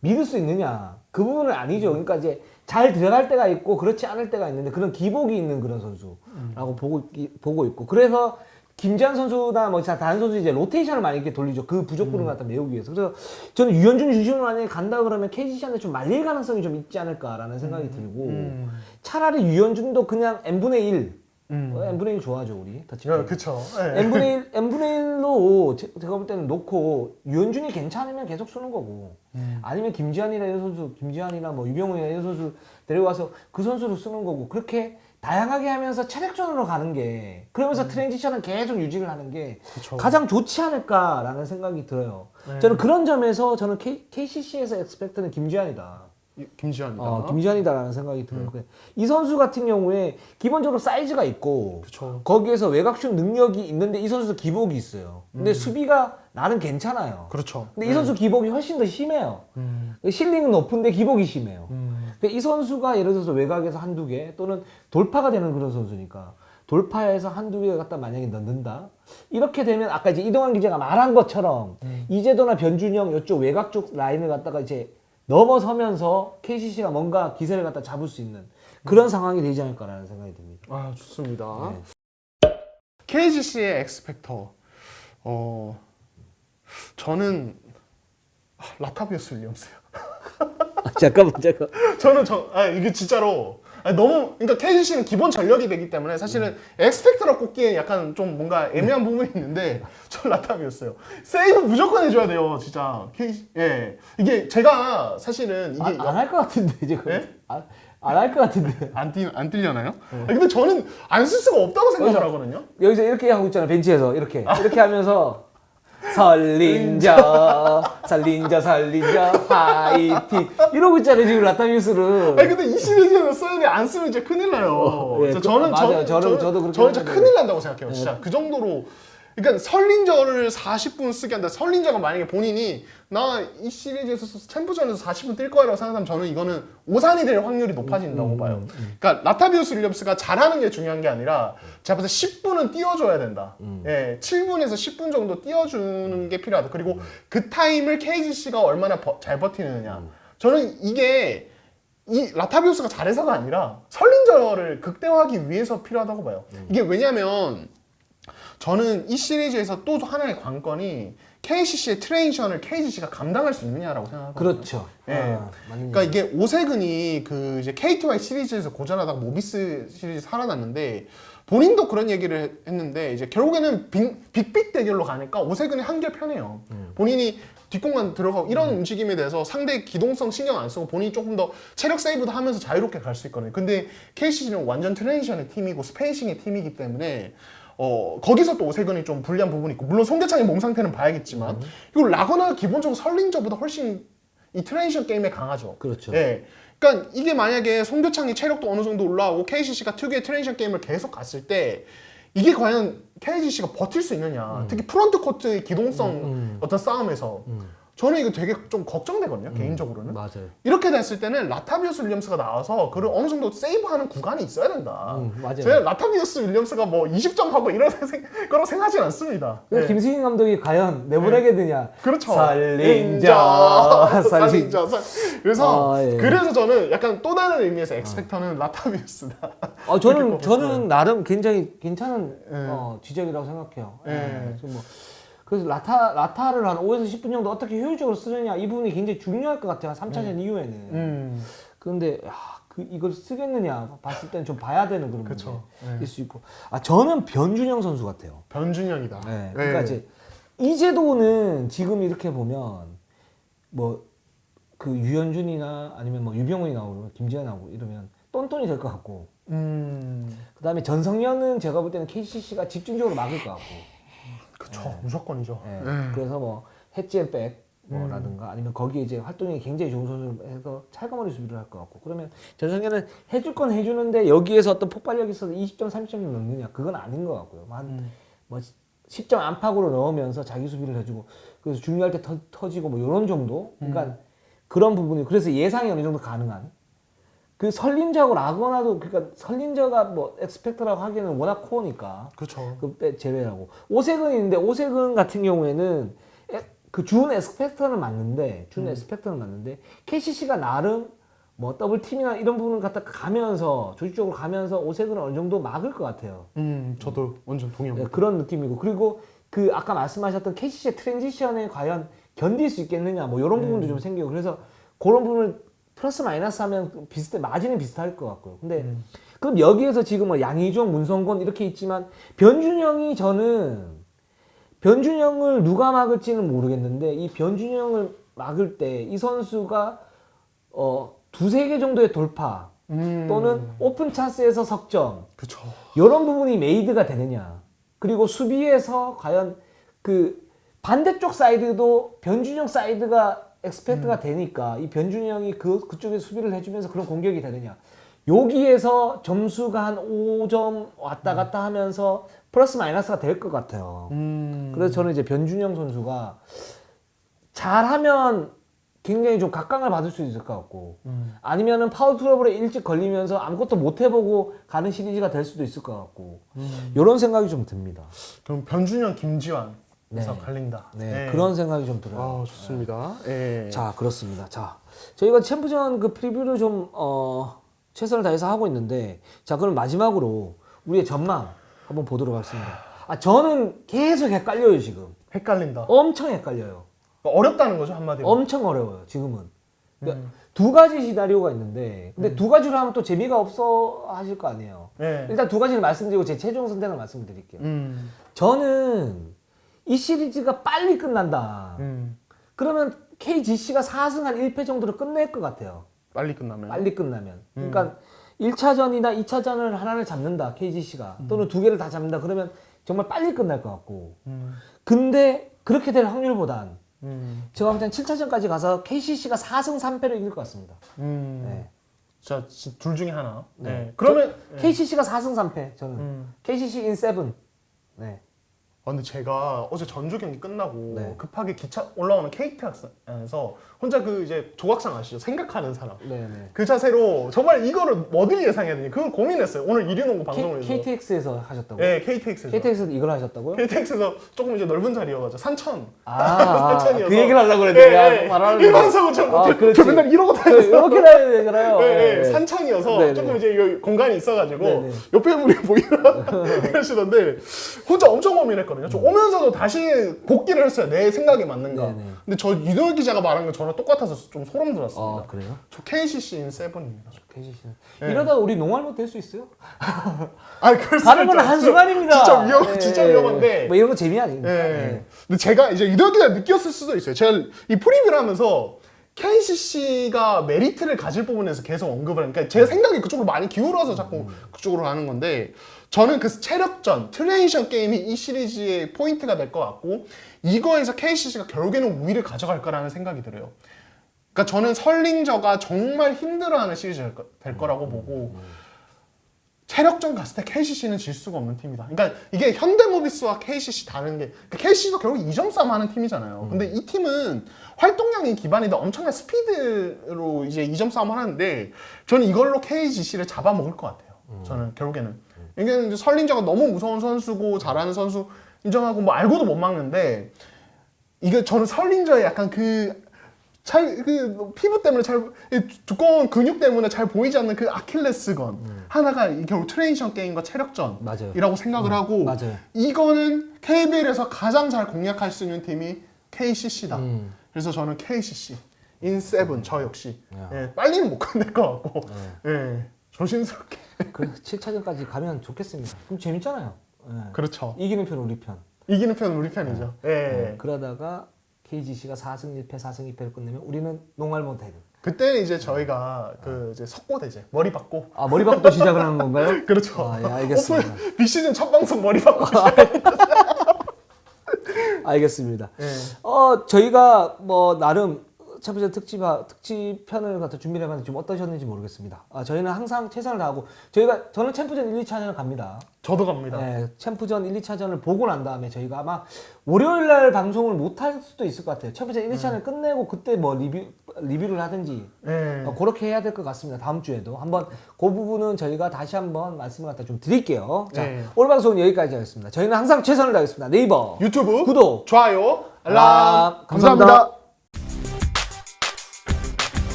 Speaker 1: 믿을 수 있느냐 그 부분은 아니죠. 그러니까 이제 잘 들어갈 때가 있고 그렇지 않을 때가 있는데 그런 기복이 있는 그런 선수라고 보고 있고 그래서 김지한 선수나 뭐 다른 선수 이제 로테이션을 많이 이렇게 돌리죠. 그 부족분을 갖다 메우기 위해서. 그래서 저는 유현준 중심으로 만약에 간다 그러면 KGC한테 좀 말릴 가능성이 좀 있지 않을까라는 생각이 들고 차라리 유현준도 그냥 n분의 1 n분의 1 좋아하죠 우리
Speaker 2: 그쵸.
Speaker 1: n분의 1로 제가 볼 때는 놓고 유현준이 괜찮으면 계속 쓰는 거고 아니면 김지한이나 이런 선수 김지한이나 뭐 유병훈이나 이런 선수 데려와서 그 선수를 쓰는 거고 그렇게 다양하게 하면서 체력전으로 가는 게 그러면서 트랜지션은 계속 유지를 하는 게
Speaker 2: 그쵸.
Speaker 1: 가장 좋지 않을까라는 생각이 들어요. 저는 그런 점에서 저는 KCC에서 엑스펙트는 김지한이다. 김지한이다라는 생각이 들어요. 이 선수 같은 경우에 기본적으로 사이즈가 있고
Speaker 2: 그쵸.
Speaker 1: 거기에서 외곽슛 능력이 있는데 이 선수도 기복이 있어요. 근데 수비가 나는 괜찮아요.
Speaker 2: 그렇죠.
Speaker 1: 근데 이 선수 기복이 훨씬 더 심해요. 실링은 높은데 기복이 심해요. 근데 이 선수가 예를 들어서 외곽에서 한두 개 또는 돌파가 되는 그런 선수니까 돌파해서 한두 개 갖다 만약에 넣는다? 이렇게 되면 아까 이제 이동환 기자가 말한 것처럼 이재도나 변준영 이쪽 외곽 쪽 라인을 갖다가 이제 넘어서면서 KCC가 뭔가 기세를 갖다 잡을 수 있는 그런 상황이 되지 않을까라는 생각이 듭니다.
Speaker 2: 아, 좋습니다. KGC의 엑스팩터. 저는 라타비우스 윌리엄스요.
Speaker 1: 잠깐만.
Speaker 2: 저는 이게 진짜로 너무 그러니까 KGC는 기본 전력이 되기 때문에 사실은 엑스팩터로 꼽기에 약간 좀 뭔가 애매한 부분이 있는데 전 라타비우스요. 세이브 무조건 해줘야 돼요, 진짜. 이게 제가 사실은 이게
Speaker 1: 안 할 것 같은데 이제 안 할 것 같은데
Speaker 2: 안 들려나요? 근데 저는 안 쓸 수가 없다고 생각을 하거든요.
Speaker 1: 여기서 이렇게 하고 있잖아 벤치에서 이렇게 하면서 설린저 화이팅 이러고 있잖아요 지금 라타비우스를.
Speaker 2: 근데 이 시리즈는 써야 돼. 안 쓰면 진짜 큰일 나요. 저는
Speaker 1: 맞아요. 저도 그렇게
Speaker 2: 저는 진짜 큰일 난다고 생각해요. 진짜 그 정도로. 그러니까 설린저를 40분 쓰게 한다. 설린저가 만약에 본인이 나 이 시리즈에서 챔프전에서 40분 뛸 거라고 생각하면 저는 이거는 오산이 될 확률이 높아진다고 봐요. 그러니까 라타비우스 윌리엄스가 잘하는 게 중요한 게 아니라 제가 봤을 때 10분은 띄워줘야 된다. 7분에서 10분 정도 띄워주는 게 필요하다. 그리고 그 타임을 KGC가 얼마나 잘 버티느냐. 저는 이게 이 라타비우스가 잘해서가 아니라 설린저를 극대화하기 위해서 필요하다고 봐요. 이게 왜냐면 저는 이 시리즈에서 또 하나의 관건이 KCC의 트랜지션을 KGC가 감당할 수 있느냐라고 생각하거든요.
Speaker 1: 그렇죠.
Speaker 2: 예.
Speaker 1: 맞는
Speaker 2: 그러니까 이게 오세근이 그 이제 KTY 시리즈에서 고전하다가 모비스 시리즈 살아났는데 본인도 그런 얘기를 했는데 이제 결국에는 빅빅 대결로 가니까 오세근이 한결 편해요. 본인이 뒷공간 들어가고 이런 움직임에 대해서 상대 기동성 신경 안 쓰고 본인이 조금 더 체력 세이브도 하면서 자유롭게 갈 수 있거든요. 근데 KCC는 완전 트랜지션의 팀이고 스페이싱의 팀이기 때문에 거기서 또 오세근이 좀 불리한 부분이 있고 물론 송대창의 몸 상태는 봐야겠지만 이거 라거나가 기본적으로 설린저보다 훨씬 이 트랜지션 게임에 강하죠.
Speaker 1: 그렇죠.
Speaker 2: 예. 그러니까 이게 만약에 송교창이 체력도 어느 정도 올라오고 KCC가 특유의 트랜지션 게임을 계속 갔을 때 이게 과연 KCC가 버틸 수 있느냐. 특히 프런트 코트의 기동성 어떤 싸움에서 저는 이거 되게 좀 걱정되거든요. 개인적으로는.
Speaker 1: 맞아요.
Speaker 2: 이렇게 됐을 때는 라타비우스 윌리엄스가 나와서 그를 어느 정도 세이브하는 구간이 있어야 된다.
Speaker 1: 맞아요.
Speaker 2: 저는 라타비우스 윌리엄스가 뭐 20점 하고 이런 거라고 생각하진 않습니다.
Speaker 1: 그
Speaker 2: 네.
Speaker 1: 김승인 감독이 과연 내보내겠느냐?
Speaker 2: 그렇죠.
Speaker 1: 살린자.
Speaker 2: 살린자. 그래서
Speaker 1: 아, 예.
Speaker 2: 그래서 저는 약간 또 다른 의미에서 엑스펙터는 라타비우스다.
Speaker 1: 저는 나름 굉장히 괜찮은
Speaker 2: 예.
Speaker 1: 지적이라고 생각해요.
Speaker 2: 예.
Speaker 1: 그래서 라타를 한 5에서 10분 정도 어떻게 효율적으로 쓰느냐 이 부분이 굉장히 중요할 것 같아요. 3차전 이후에는. 그런데 이걸 쓰겠느냐 봤을 때는 좀 봐야 되는 그런
Speaker 2: 그쵸.
Speaker 1: 문제일 수 있고. 저는 변준영 선수 같아요.
Speaker 2: 변준영이다.
Speaker 1: 네. 그러니까 이제 이제도는 지금 이렇게 보면 뭐 그 유현준이나 아니면 뭐 유병훈이 나오고 김지현 나오고 이러면 똔똔이 될 것 같고. 그다음에 전성현은 제가 볼 때는 KCC가 집중적으로 막을 것 같고.
Speaker 2: 그쵸. 무조건이죠.
Speaker 1: 네. 그래서 뭐 해지앤백 뭐라든가 아니면 거기에 이제 활동이 굉장히 좋은 선수를 해서 찰가머리 수비를 할 것 같고. 그러면 전성현은 해줄 건 해주는데 여기에서 어떤 폭발력이 있어서 20점, 30점 넣느냐 그건 아닌 것 같고요. 뭐 10점 안팎으로 넣으면서 자기 수비를 해주고 그래서 중요할 때 터지고 뭐 이런 정도. 그러니까 그런 부분이 그래서 예상이 어느 정도 가능한. 그 설린저하고 라거나도 그러니까 설린저가 뭐 엑스펙터라고 하기에는 워낙 코어니까.
Speaker 2: 그렇죠.
Speaker 1: 그 제외하고 오세근이 있는데 오세근 같은 경우에는 그 준 엑스펙터는 맞는데 KCC가 나름 뭐 더블 팀이나 이런 부분을 갖다 가면서 조직적으로 가면서 오세근을 어느 정도 막을 것 같아요.
Speaker 2: 저도 완전 동의합니다.
Speaker 1: 네, 그런 느낌이고 그리고 그 아까 말씀하셨던 KCC의 트랜지션에 과연 견딜 수 있겠느냐 뭐 이런 부분도 좀 생기고 그래서 그런 부분을 플러스 마이너스 하면 마진은 비슷할 것 같고요. 근데 그럼 여기에서 지금 뭐 양희종, 문성곤 이렇게 있지만 저는 변준영을 누가 막을지는 모르겠는데 이 변준영을 막을 때 이 선수가 두세 개 정도의 돌파 또는 오픈 찬스에서 석점
Speaker 2: 그쵸.
Speaker 1: 이런 부분이 메이드가 되느냐 그리고 수비에서 과연 그 반대쪽 사이드도 변준영 사이드가 엑스펙트가 되니까 이 변준영이 그쪽에 수비를 해주면서 그런 공격이 되느냐 여기에서 점수가 한 5점 왔다 갔다 하면서 플러스 마이너스가 될 것 같아요. 그래서 저는 이제 변준영 선수가 잘하면 굉장히 좀 각광을 받을 수 있을 것 같고 아니면은 파울 트러블에 일찍 걸리면서 아무것도 못 해보고 가는 시리즈가 될 수도 있을 것 같고 이런 생각이 좀 듭니다.
Speaker 2: 그럼 변준영, 김지환에서
Speaker 1: 네.
Speaker 2: 갈린다.
Speaker 1: 네, 그런 생각이 좀 들어요.
Speaker 2: 좋습니다. 네.
Speaker 1: 자, 그렇습니다. 자, 저희가 챔프전 그 프리뷰를 좀 최선을 다해서 하고 있는데 자, 그럼 마지막으로 우리의 전망 한번 보도록 하겠습니다. 저는 계속 헷갈려요, 지금.
Speaker 2: 헷갈린다.
Speaker 1: 엄청 헷갈려요.
Speaker 2: 어렵다는 거죠, 한마디로.
Speaker 1: 엄청 어려워요, 지금은. 그러니까 두 가지 시나리오가 있는데 근데 두 가지로 하면 또 재미가 없어 하실 거 아니에요.
Speaker 2: 네.
Speaker 1: 일단 두 가지를 말씀드리고 제 최종 선택을 말씀드릴게요. 저는 이 시리즈가 빨리 끝난다. 그러면 KGC가 4승 한 1패 정도로 끝낼 것 같아요.
Speaker 2: 빨리 끝나면.
Speaker 1: 빨리 끝나면. 그러니까 1차전이나 2차전을 하나를 잡는다, KGC가. 또는 두 개를 다 잡는다. 그러면 정말 빨리 끝날 것 같고. 근데 그렇게 될 확률보단 제가 볼 땐 7차전까지 가서 KCC가 4승 3패로 이길 것 같습니다. 네.
Speaker 2: 자, 둘 중에 하나.
Speaker 1: 네.
Speaker 2: 그러면
Speaker 1: KCC가 4승 3패, 저는. KCC in 7. 네.
Speaker 2: 근데 제가 어제 전주 경기 끝나고
Speaker 1: 네.
Speaker 2: 급하게 기차 올라오는 KTX에서 혼자 그 이제 조각상 아시죠? 생각하는 사람.
Speaker 1: 네네.
Speaker 2: 그 자세로 정말 이거를 뭐를 예상해야 되냐 그걸 고민했어요. 오늘 이리농구 방송을 해서.
Speaker 1: KTX에서 하셨다고요?
Speaker 2: 네, KTX에서.
Speaker 1: KTX에서 이걸 하셨다고요?
Speaker 2: KTX에서 조금 이제 넓은 자리여가지고 산천.
Speaker 1: 그 얘기를 하려고 그랬는데 말하는
Speaker 2: 일반석은 좀
Speaker 1: 그렇지.
Speaker 2: 맨날 이러고 다녔어.
Speaker 1: 이렇게 다녀야 되잖아요.
Speaker 2: 네, 산천이어서
Speaker 1: 네네.
Speaker 2: 조금 이제 여기 공간이 있어가지고
Speaker 1: 네네.
Speaker 2: 옆에 분이 보이나 그러시던데 혼자 엄청 고민했거든요. 저 오면서도 다시 복귀를 했어요. 내 생각에 맞는가.
Speaker 1: 네네.
Speaker 2: 근데 저 이동혁 기자가 말한 건 저랑 똑같아서 좀 소름 돋았습니다.
Speaker 1: 그래요?
Speaker 2: 저 KCC인 세븐입니다.
Speaker 1: KCC는
Speaker 2: 네.
Speaker 1: 이러다 우리 농활모 될 수 있어요?
Speaker 2: 그럴
Speaker 1: 가는
Speaker 2: 수도
Speaker 1: 건
Speaker 2: 있죠.
Speaker 1: 한순간입니다.
Speaker 2: 진짜 위험한데.
Speaker 1: 뭐 이런 거 재미 아닙니다.
Speaker 2: 네. 근데 제가 이제 이동혁 기자 느꼈을 수도 있어요. 제가 이 프리뷰를 하면서 KCC가 메리트를 가질 부분에서 계속 언급을 하니까 제 생각이 그쪽으로 많이 기울어서 자꾸 그쪽으로 가는 건데 저는 그 체력전, 트레이션 게임이 이 시리즈의 포인트가 될 것 같고 이거에서 KCC가 결국에는 우위를 가져갈 거라는 생각이 들어요. 그러니까 저는 설링저가 정말 힘들어하는 시리즈가 될 거라고 보고 체력전 갔을 때 KCC는 질 수가 없는 팀이다. 그러니까 이게 현대모비스와 KCC 다른 게 KCC도 결국 2점 싸움 하는 팀이잖아요. 근데 이 팀은 활동량이 기반이다 엄청난 스피드로 이제 2점 싸움 하는데 저는 이걸로 KCC를 잡아먹을 것 같아요. 저는 결국에는 이게 이제 설린저가 너무 무서운 선수고 잘하는 선수 인정하고 뭐 알고도 못 막는데 이게 저는 설린저의 약간 그 피부 때문에 두꺼운 근육 때문에 잘 보이지 않는 그 아킬레스건 하나가 결국 트레이션 게임과 체력전이라고
Speaker 1: 맞아요.
Speaker 2: 생각을 하고
Speaker 1: 맞아요.
Speaker 2: 이거는 KBL에서 가장 잘 공략할 수 있는 팀이 KCC다. 그래서 저는 KCC 인 세븐 저 역시 빨리는 못 끝낼 것 같고 조심스럽게
Speaker 1: 그 7차전까지 가면 좋겠습니다. 그럼 재밌잖아요.
Speaker 2: 그렇죠.
Speaker 1: 이기는 편 우리 편.
Speaker 2: 이기는 편은 우리 편이죠.
Speaker 1: 그러다가 KGC가 4승 1패, 4승 2패를 끝내면 우리는 농활모 되는.
Speaker 2: 그때 이제 저희가 그 이제 석고대제 머리 받고
Speaker 1: 머리 받고 또 시작을 하는 건가요?
Speaker 2: 그렇죠.
Speaker 1: 예, 알겠습니다.
Speaker 2: 비시즌 첫 방송 머리 받고
Speaker 1: 알겠습니다.
Speaker 2: 예.
Speaker 1: 저희가 뭐 나름 챔프전 특집편을 갖다 준비를 해봤는데 좀 어떠셨는지 모르겠습니다. 저희는 항상 최선을 다하고 저는 챔프전 1, 2차전을 갑니다.
Speaker 2: 저도 갑니다.
Speaker 1: 네, 챔프전 1, 2차전을 보고 난 다음에 저희가 아마 월요일날 방송을 못 할 수도 있을 것 같아요. 챔프전 1, 2차전을 끝내고 그때 뭐 리뷰를 하든지 그렇게 해야 될 것 같습니다. 다음 주에도 한번 그 부분은 저희가 다시 한번 말씀을 갖다 좀 드릴게요. 자, 오늘 방송은 여기까지 하겠습니다. 저희는 항상 최선을 다하겠습니다. 네이버
Speaker 2: 유튜브
Speaker 1: 구독
Speaker 2: 좋아요 알람
Speaker 1: 감사합니다.